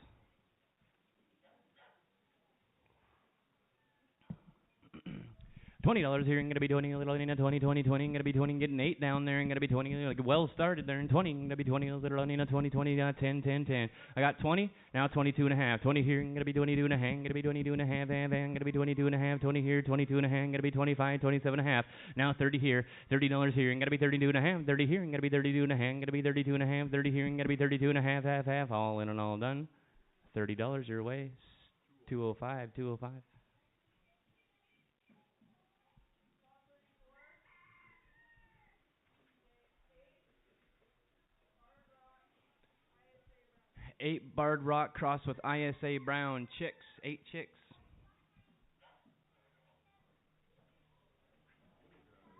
$20 here, and gonna be 20, little 20, 20, 20, gonna be 20, getting 8 down there, and gonna be 20, like well started there, and 20, gonna be 20, little 20, 20, 10, 10, 10. I got 20, now 22.5, 20 here, and gonna be 22.5, gonna be 22.5, and gonna be 22.5, 20 here, 22.5, gonna be 25, 27.5. Now 30 here, $30 here, and gonna be 32.5, 30 here, and gonna be 32.5, gonna be 32.5, 30 here, and gonna be 32.5, half, all in and all done. $30 your way, 205, 205. Eight barred rock crossed with ISA brown chicks, 8 chicks.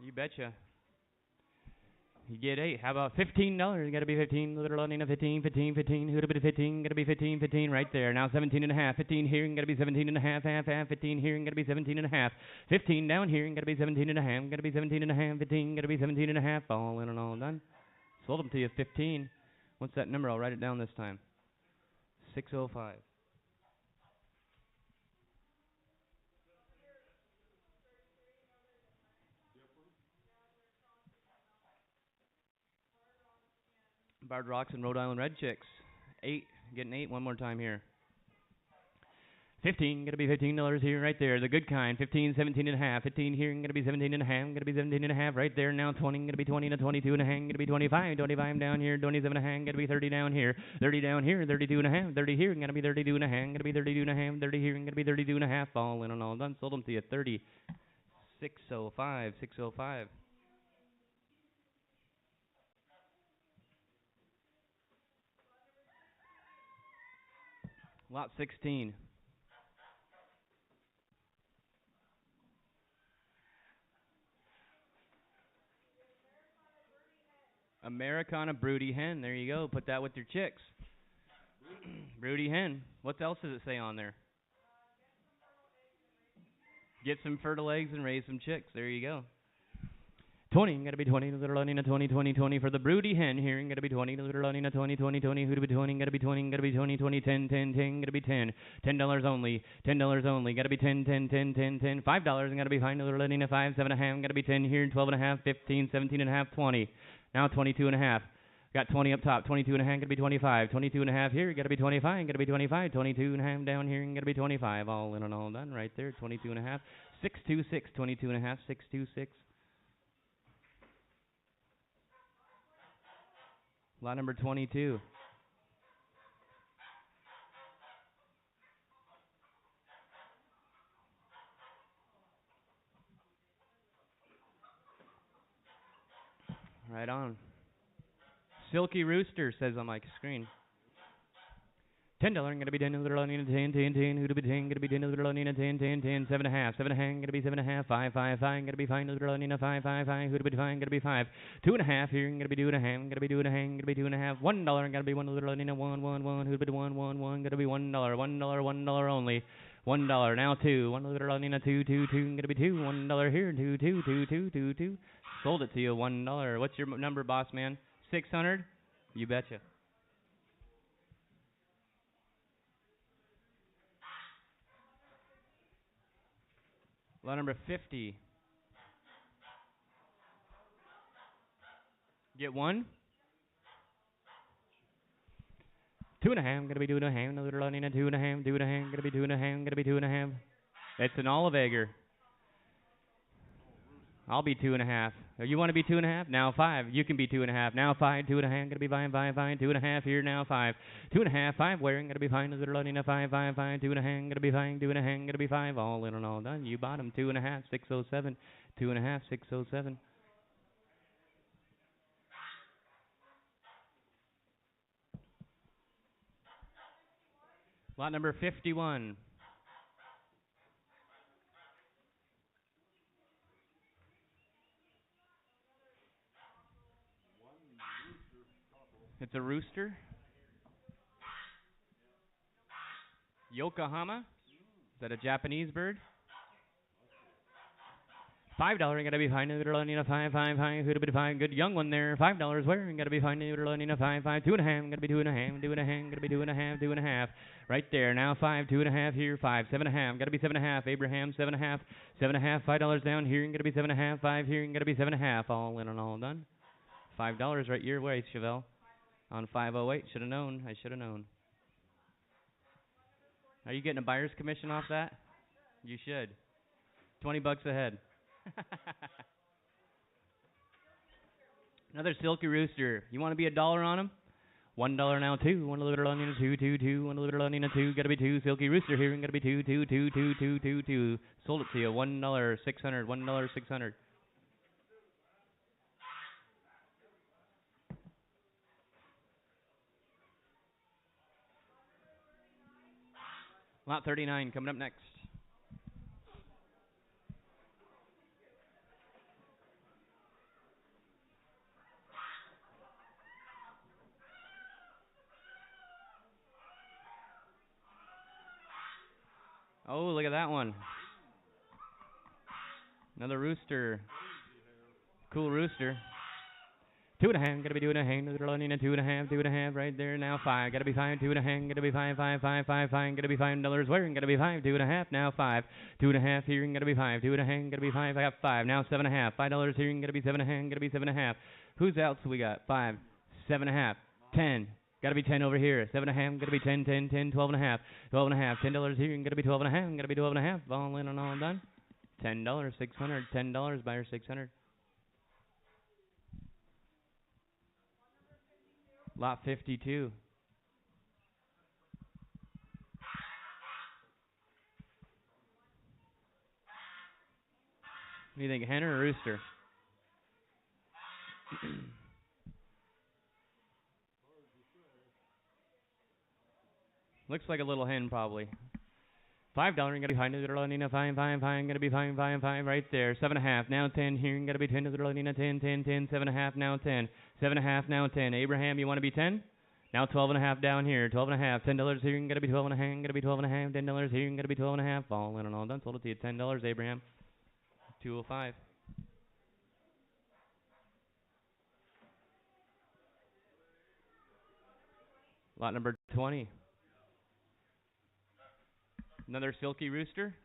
You betcha. You get 8. How about $15? Got to be 15. Little on in a 15, 15, 15. Who'd have been 15? Got to be 15, 15 right there. Now 17 and a half. 15 here and got to be 17 and a half. Half, half. 15 here and got to be 17 and a half. 15 down here and got to be 17 and a half. Got to be 17 and a half. 15 got to be 17 and a half. All in and all done. Sold them to you 15. What's that number? I'll write it down this time. 605. Barred Rocks and Rhode Island Red Chicks. 8. Getting 8 one more time here. 15, gonna be $15 here, right there. The good kind. 15, 17 and a half. 15 here, gonna be 17 and a half. Gonna be 17 and a half right there. Now 20, gonna be 20 and a 22 and a half. Gonna be 25. 25 down here. 27 and a half. Gonna be 30 down here. 30 down here. 32 and a half. 30 here. Gonna be 32 and a half. Gonna be 32 and a half. 30 here. Gonna be 32 and a half. All in and all done. Sold them to you 30. 605. 605. Lot 16. Americana Broody Hen. There you go. Put that with your chicks. Broody Hen. What else does it say on there? Get some fertile eggs and raise some chicks. There you go. 20, got to be 20, little running a 20, 20, 20 for the Broody Hen here, got to be 20, little running a 20, 20, 20, who to be 20, got to be 20, got to be 20, 20, 10, 10, 10, got to be 10, $10 only, $10 only, got to be 10, 10, 10, 10, 10, $5, and got to be fine, little running a 5, 7 and a half, got to be 10 here, 12 and a half, 15, 17 and a half, 20, now 22 and a half. Got 20 up top, 22 and a half, got to be 25, 22 and a half here, got to be 25, got to be 25, 22 and a half down here, got to be 25, all in and all done right there, 22 and a half, 626, 22 and a half, 626. Lot number 22. Right on. Silky Rooster says on my screen. $10, gonna be 10, little onion, 10, 10, 10, who to be 10, gonna be 10, little onion, 10, 10, 10, 7 and a half, 7 and a half, gonna be 7 and a half, 5, 5, 5, gonna be fine, little onion, 5, 5, 5, who to be fine, gonna be 5, 2 and a half here, gonna be 2 and a half, gonna be 2 and a half, gonna be 2 and a half, $1, gonna be 1, little onion, 1, 1, 1, who to be 1, 1, 1, gonna be $1, $1, $1 only, $1, now 2, 1 little onion, 2, 2, 2, gonna be 2, $1 here, 2, 2, 2, 2, 2, 2, sold it to you, $1, what's your number, boss man, 600, you betcha. Lot number 50. Get 1. 2 and a half. Gonna be 2 and a half. Another running a 2 and a half. 2 and a half. Gonna be 2 and a half. Gonna be 2 and a half. It's an olive egger. I'll be 2 and a half. You want to be 2 and a half? Now 5. You can be 2 and a half. Now 5. 2 and a half. Gonna be 5, 5, 5. 2 and a half here. Now 5. 2 and a half. 5 wearing. Gonna be fine. Is it running a 5, 5, 5. 2 and a half. Gonna be fine. 2 and a half. Gonna be 5. All in and all done. You bought them. 2 and a half. 607. 2 and a half. 607. Lot number 51. It's a rooster. Yokohama. Is that a Japanese bird? $5 gotta be fine. Noodle onion a 5, 5, 5. Who'd have been fine? Good young one there. $5 where? Gotta be fine. Noodle onion a 5, 5. 2 and a half. Gotta be 2 and a half. 2 and a half. Gotta be 2 and a half. 2 and a half. Right there. Now 5. 2 and a half here. 5. 7 and a half. Gotta be 7 and a half. Abraham 7 and a half. 7 and a half. $5 down here. Gotta be 7 and a half. 5 here. Gotta be 7 and a half. All in and all done. $5 right your way, Chevelle. On 508. Should have known. I should have known. Are you getting a buyer's commission off that? You should. $20 a head. Another silky rooster. You want to be $1 on him? $1 now 2. 1 little onion a 2, 2, 2. 1 little onion a 2. Got to be 2. Silky rooster here. Got to be 2, 2, 2, 2, 2, 2, 2. Sold it to you. $1 600. $1 600. Lot 39 coming up next. Oh, look at that one. Another rooster. Cool rooster. 2.5, gotta be 2.5, running a 2.5, 2.5 right there now. 5, gotta be 5, 2.5, gotta be 5, 5, 5, 5, 5, gotta be $5 wearing, gotta be 5, 2.5, now 5, 2.5 here, gotta be 5, 2.5, gotta be 5, I got 5, now 7.5, $5 here, gotta be 7.5, gotta be 7.5. Who's else we got? 5, 7.5, 10. Gotta be 10 over here. 7.5, gotta be 10, 10, 10, 12.5, 12.5, $10 here, gotta be 12.5, gotta be 12.5. All in and all done. $10, 600, $10, buyer 600. Lot 52. What do you think, hen or rooster? Looks like a little hen, probably. $5, gonna be 5, Nina, 5, 5, 5, gonna be 5, 5, 5, right there. 7.5, now 10, here, gonna be 10, Nina, 10, 10, 10, 7.5, now 10, 7.5, now 10. Abraham, you wanna be 10? Now 12.5 down here, 12.5, $10 here, gonna be 12.5, gonna be 12.5, $10 here, gonna be 12.5. All in and all done, sold it to you, $10, Abraham. 205. Lot number 20. Another silky rooster.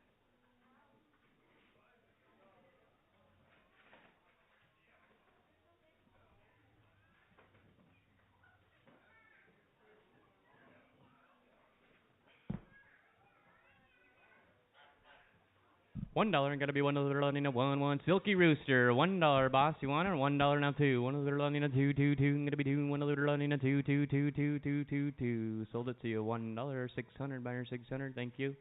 $1 and gotta be $1 in a 1 silky rooster. $1 boss, you want it? $1 now 2. $1 in a 2 2 2. Gonna be 2. $1 in a 2 2 2 2 2 2 2. Sold it to you. $1 600 buyer 600. Thank you.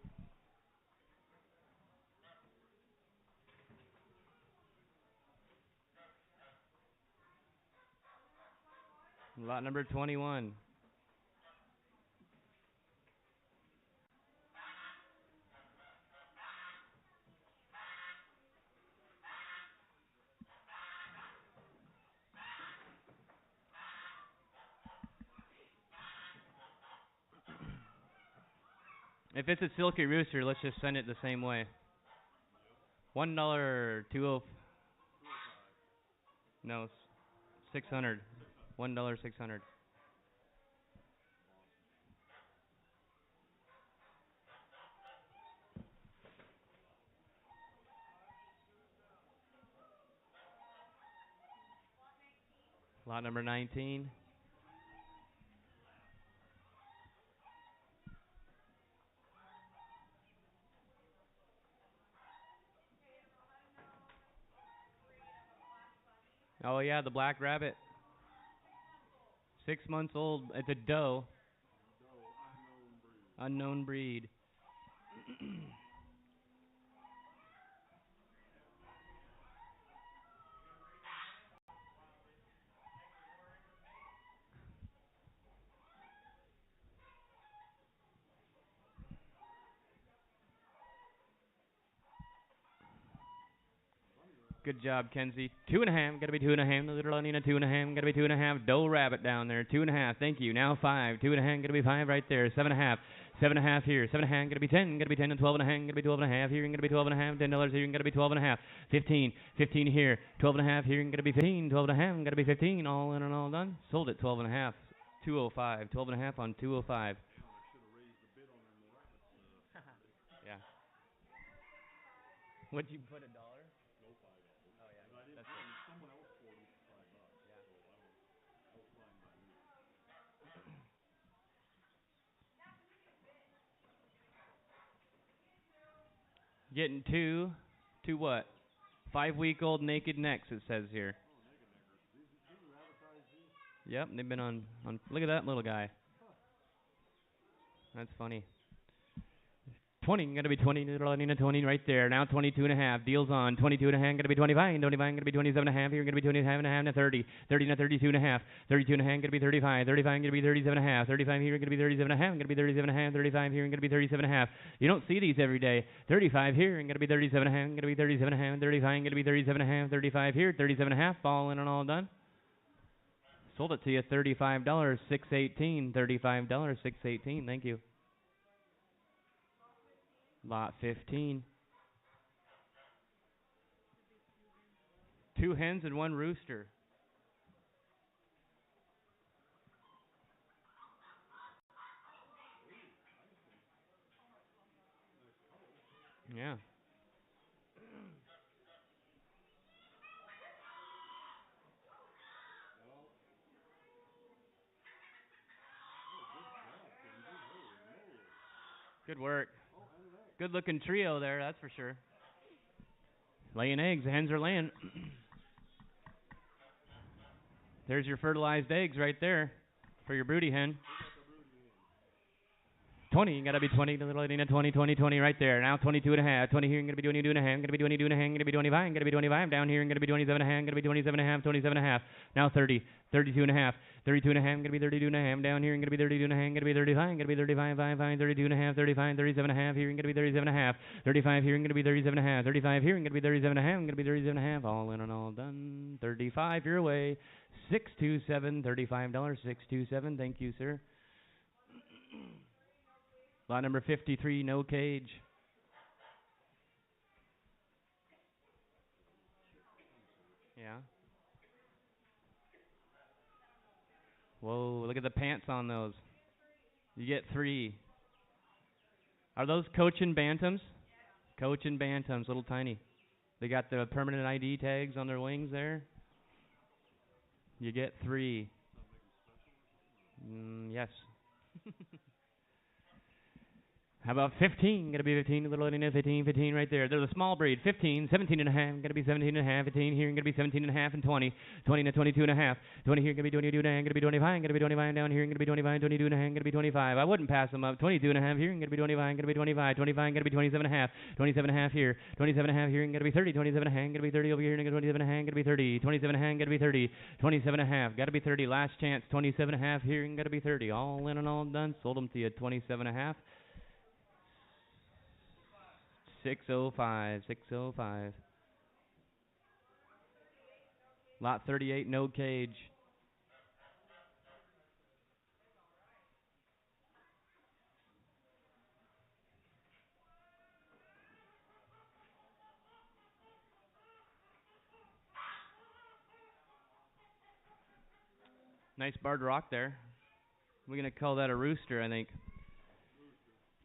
Lot number 21. If it's a silky rooster, let's just send it the same way. $1 20. No, 600. $1 600. Lot number 19. Oh yeah, the black rabbit. 6 months old. It's a doe. Unknown breed. Good job, Kenzie. 2.5, gotta be 2.5. Little Nina, 2.5, gotta be 2.5. Doe rabbit down there, 2.5. Thank you. Now 5, 2.5, gotta be 5 right there. 7.5, 7.5 here. 7.5, gotta be 10, gotta be 10 and 12.5, gotta be 12.5 here, gotta be 12.5. $10 here, gotta be 12.5. 15, 15 here. 12.5 here, gotta be 15. 12.5, gotta be 15. All in and all done. Sold it 12.5. 205. 12.5 on 205. Yeah. What'd you put $1? Getting two what? 5-week-old naked necks, it says here. Yep, they've been on. Look at that little guy. That's funny. 20, gonna be 20, Nina 20 right there. Now 22.5. Deals on 22.5, gonna be 25. 25, gonna be 27.5. Here, gonna be 27.5 to 30. 30 to 32.5. 32.5, gonna be 35. 35, gonna be 37.5. 35 here, gonna be 37.5. Gonna be 37.5. 35 here, gonna be 37.5. You don't see these every day. 35 here, and gonna be 37.5. Gonna be 37.5. 35, gonna be 37.5. 35 here, 37.5. All in and all done. Sold it to you. $35, 618. $35, 618. Thank you. Lot 15. 2 hens and 1 rooster. Yeah. Good work. Good looking trio there, that's for sure. Laying eggs. The hens are laying. There's your fertilized eggs right there for your broody hen. 20, you gotta be 20, the little lady, 20, 20, 20 right there. Now 22 and a half. 20 here, I'm gonna be 22 and a half. I'm gonna be 22 and a half. I'm gonna be 25. I'm gonna be 25. Down here, I'm gonna be 27 and a half. I'm gonna be 27 and a half. 27 and a half. Now 30, 32 and a half. 32 and a half. I'm gonna be 32 and a half. Down here, I'm gonna be 32 and a half. I'm gonna be 35. I'm gonna be 35, 5, 5, 32 and a half. 35, 37 and a half. Here, I'm gonna be 37 and a half. 35 here, I'm gonna be 37 and a half. 35 here, I'm gonna be 37 and a half. I'm gonna be 37 and a half. All in and all done. 35 your way. 627, $35. 627. Thank you, sir. Lot number 53, no cage. Yeah. Whoa, look at the pants on those. You get 3. Are those Cochin Bantams? Cochin Bantams, little tiny. They got the permanent ID tags on their wings there. You get 3. Yes. How about 15? Gonna be 15, a little Indian 15, 15 right there. They're the small breed. 15, 17 and a half. Gonna be 17 and a half. 15 here. Gonna be 17 and a half and 20. 20 and 22 and a half. 20 here. Gonna be 22 and a half. Gonna be 25. Gonna be 25 down here. Gonna be 25. 22 and a half. Gonna be 25. I wouldn't pass them up. 22 and a half here. Gonna be 25. Gonna be 25. 25. Gonna be 27 and a half. 27 and a half here. 27 and a half here. Gonna be 30. 27 and a half. Gonna be 30 over here. Gonna 27 and a half. Gonna be 30. 27 and a half. Gonna be 30. 27 and a half. Gotta be 30. Last chance. 27 and a half here. Gonna be 30. All in and all done. Sold them to you. 27 and a half. 605, 605. Lot 38, no cage. Nice barred rock there. We're going to call that a rooster, I think.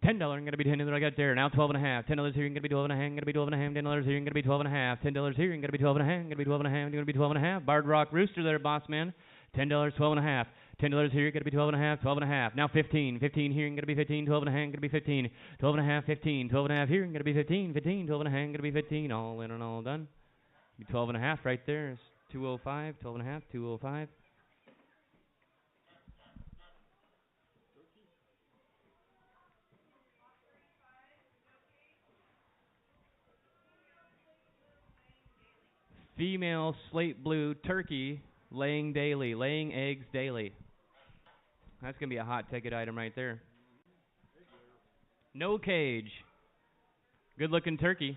$10, I'm gonna be 10 that I got there. Now 12 and a half. $10 here, I'm gonna be 12 and a half. I'm gonna be 12 and a half. $10 here, I'm gonna be 12 and a half. $10 here, I'm gonna be 12 and a half. I'm gonna be 12 and a half. I'm gonna be 12 and a half. Barred rock rooster there, boss man. $10, 12 and a half. $10 here, gonna be 12 and a half. 12 and a half. Now 15. 15 here, I'm gonna be 15. 12 and a half, I'm gonna be 15. 12 and a half, 15. 12 and a half here, I'm gonna be 15. 15. 12 and a half, I'm gonna be 15. All in and all done. 12 and a half right there. It's 205. 12 and a half. 205. Female slate blue turkey laying daily, laying eggs daily. That's going to be a hot ticket item right there. No cage. Good looking turkey.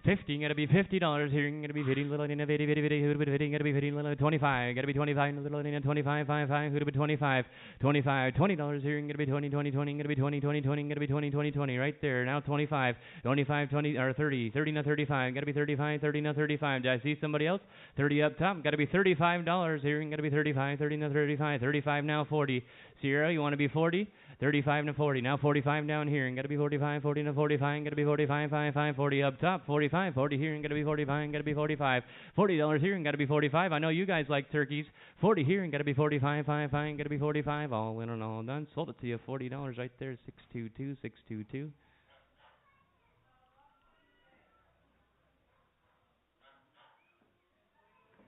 50, gotta be $50 here. Gotta be 50, little Indian, 50, 50, 50, who'd be 50, gotta be 50, little 25, gotta be 25, little Indian, 25, 5, 5, who'd be 25, 25, $20 here. Gotta be 20, 20, 20, gotta be 20, 20, 20, gotta be 20, 20, 20, right there. Now 25, 25, 20, or 30, 30 now 35, gotta be 35, 30 now 35. Did I see somebody else? 30 up top, gotta be $35 here. Gotta be 35, 30 now 35, 35 now 40. Sierra, you wanna be 40? 35 to 40. Now 45 down here. And got to be 45, 40 to 45. Got to be 45, 5, 5, 40 up top. 45, 40 here. And got to be 45. Got to be 45. $40 here. And got to be 45. I know you guys like turkeys. 40 here. And got to be 45, 5, 5. Got to be 45. All in and all done. Sold it to you. $40 right there. 622, 622.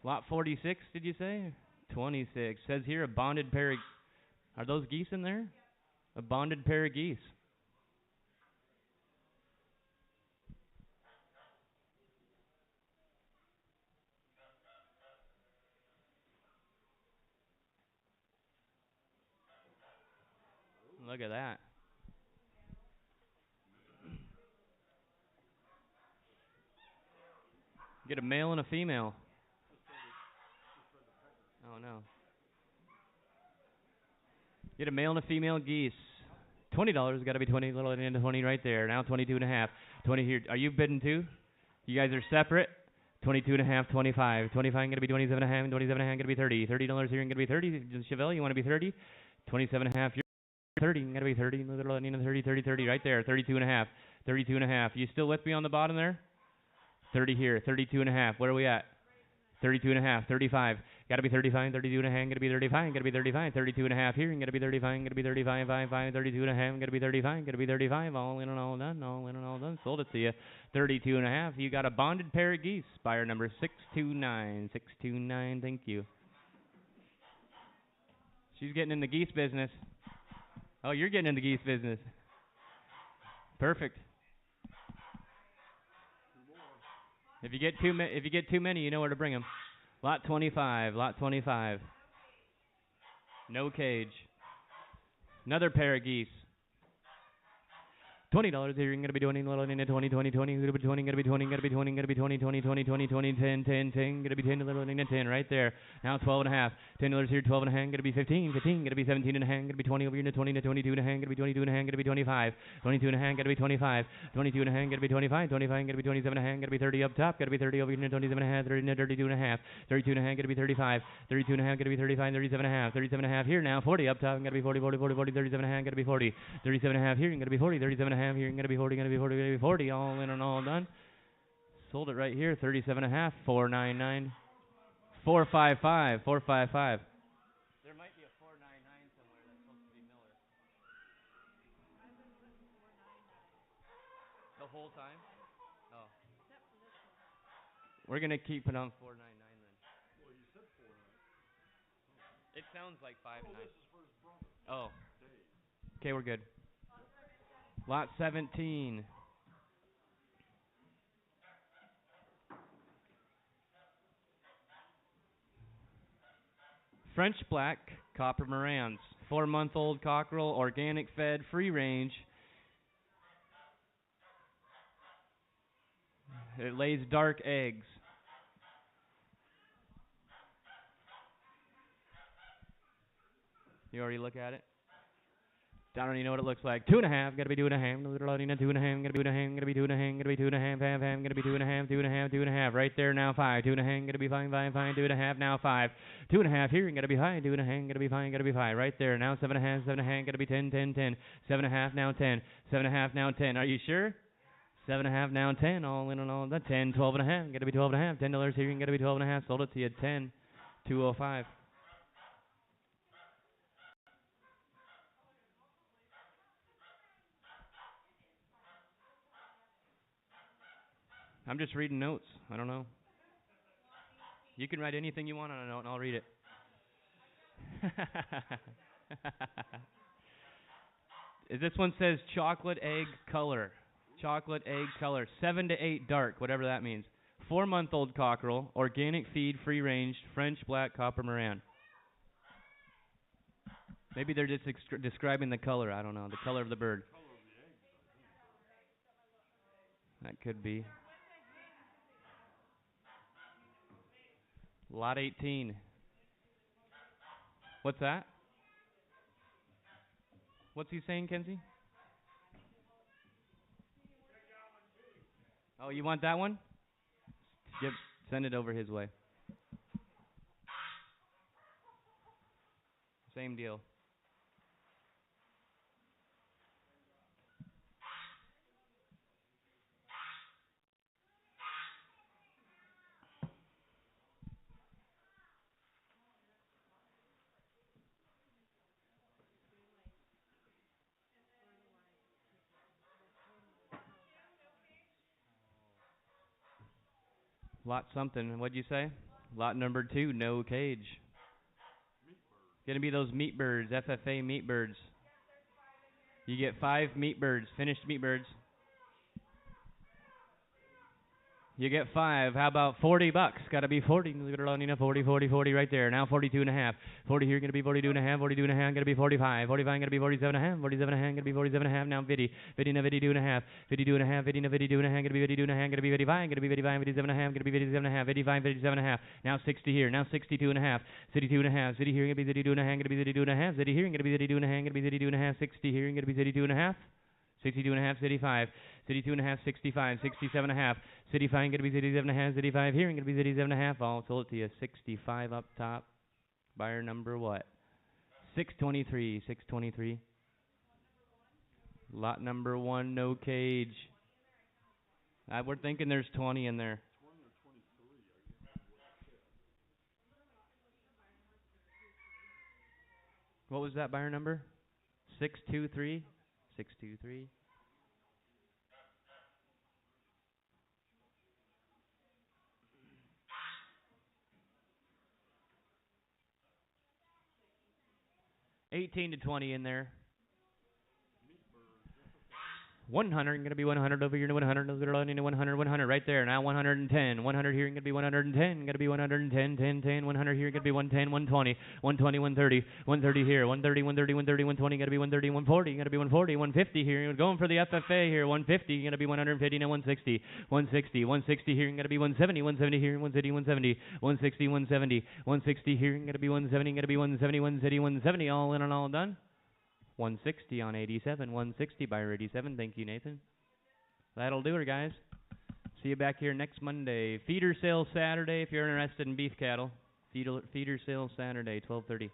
Lot 46, did you say? 26. Says here a bonded pair of... Are those geese in there? A bonded pair of geese. Look at that. Get a male and a female. Oh, no. Get a male and a female geese. $20. Got to be 20. Little into 20 right there. Now 22 and a half. 20 here. Are you bidding too? You guys are separate. 22 and a half. 25. 25 going to be 27 and a half. And 27 and a half going to be 30. $30 here going to be 30. Chevelle, you want to be 30? 27 and a half. You're 30. Going to be 30. Little 30. 30. 30 right there. 32 and a half. 32 and a half. You still with me on the bottom there? 30 here. 32 and a half. Where are we at? 32 and a half, 35. Got to be 35, 32 and a half, got to be 35, got to be 35, 32 and a half here, got to be 35, got to be 35, 5, 5, 32 and a half, got to be 35, got to be 35, all in and all done, all in and all done. Sold it to you. 32 and a half. You got a bonded pair of geese. Buyer number 629. 629, thank you. She's getting in the geese business. Oh, you're getting in the geese business. Perfect. If you get too many, you know where to bring them. Lot 25, lot 25. No cage. Another pair of geese. $20 here. You're going to be doing a little into 20, 20, 20. Going to be 20, going to be 20, going to be 20, going to be 20, 20, 20, 20, 20, 10, 10, 10. Going to be 10, a little into 10 right there. Now 12 and a half. $10 here, 12 and a half. Going to be 15, 15. Going to be 17 and a half. Going to be 20 over here to 20 to 22 and a half. Going to be 22 and a half. Going to be 25. 22 and a half. Going to be 25. 22 and a half. Going to be 25. 25. Going to be 27 and a half. Going to be 30 up top. Going to be 30 over here to 27 and a half. 30 to 32 and a half. 32 and a half. Going to be 35. 32 and a half. Going to be 35. 37 and a half. 37 and a half here now. 40 up top. Going to be 40, 40, 40, 40. 37 and a half. Going to be 40. 37 and a half here. Going to be 40. 37 and a half here. Going to be 40. Going to be 40, going to be 40, all in and all done. Sold it right here, 37 and a half, 499, 455, 455. There might be a 499 somewhere that's supposed to be Miller. The whole time? Oh. We're going to keep it on 499 then. Well, you said 4. It sounds like 5 and 9. Oh. Okay, we're good. Lot 17. French black, copper Morans. 4-month-old cockerel, organic fed, free range. It lays dark eggs. You already look at it? I don't even know what it looks like. 2.5, gotta be 2.5. Little loading at 2.5, gotta be 2.5, gotta be 2.5, gotta be 2.5, half, gotta be 2.5, 2.5, 2.5. Right there now 5, 2.5, gotta be 5, 5, 5, 2.5, now 5. 2.5 here, gotta be high, 2.5, gotta be 5, gotta be 5. Right there now 7.5, 7.5, gotta be 10, 10, 10. 7.5 now 10, 7.5 now 10. Are you sure? 7.5 now 10, all in and all that. 10, 12.5, gotta be 12.5. $10 here, gotta be 12.5. Sold it to you 10, 205. I'm just reading notes. I don't know. You can write anything you want on a note, and I'll read it. This one says chocolate egg color. Chocolate egg color. 7 to 8 dark, whatever that means. 4-month-old cockerel, organic feed, free-range, French black copper Moran. Maybe they're just describing the color. I don't know. The color of the bird. That could be. Lot 18. What's that? What's he saying, Kenzie? Oh, you want that one? Yep, send it over his way. Same deal. Lot something. What'd you say? Lot number 2, no cage. Gonna be those meat birds, FFA meat birds. You get 5 meat birds, finished meat birds. You get 5. How about $40? Got to be 40. 40, 40, 40 right there. Now 42 and a half. 40 here, going to be 42 and a half. 42 and a half, going to be 45. 45, going to be 47 and a half. 47 and a half, going to be 47 and a half. Now 50. 50 now 52 and a half. 52 and a half. 50 now 52 and a half, going to be 52 and a half. Going to be 55. Going to be 55. 57 and a half. Going to be 57 and a half. 55, 57 and a half. Now 60 here. Now 62 and a half. 62 and a half. 60 here, going to be 32 and a half. Going to be 32 and a half. 60 here, going to be 32 and a half. Going to be 32 and a half. 60 here, going to be 32 and a half. 62 and a half, 65. 62 and a half, 65. 67 and a half. 65, going to be 67 and a half. 65 here, going to be 67 and a half. I'll sold it to you. 65 up top. Buyer number what? 623. 623. Lot number 1, no cage. We're thinking there's 20 in there. What was that buyer number? 623? 623. $18 to $20 in there. 100, going to be 100 over here to 100, 100, 100 right there. Now 110, 100 here, going to be 110, going to be 110, 10, 10, 100 here, going to be 110, 120, 120, 130, 130 here, 130, 130, 130, 120, going to be 130, 140, going to be 140, 150 here. You're going for the FFA here, 150, going to be 150, now 160, 160, 160 here, going to be 170, 170 here, 170, 170, 160, 170, 160 here, going to be 170, going to be 170, 170, 170, all in and all done. 160 on 87, 160 buyer 87. Thank you, Nathan. That'll do it, guys. See you back here next Monday. Feeder sale Saturday if you're interested in beef cattle. Feeder sale Saturday, 12:30.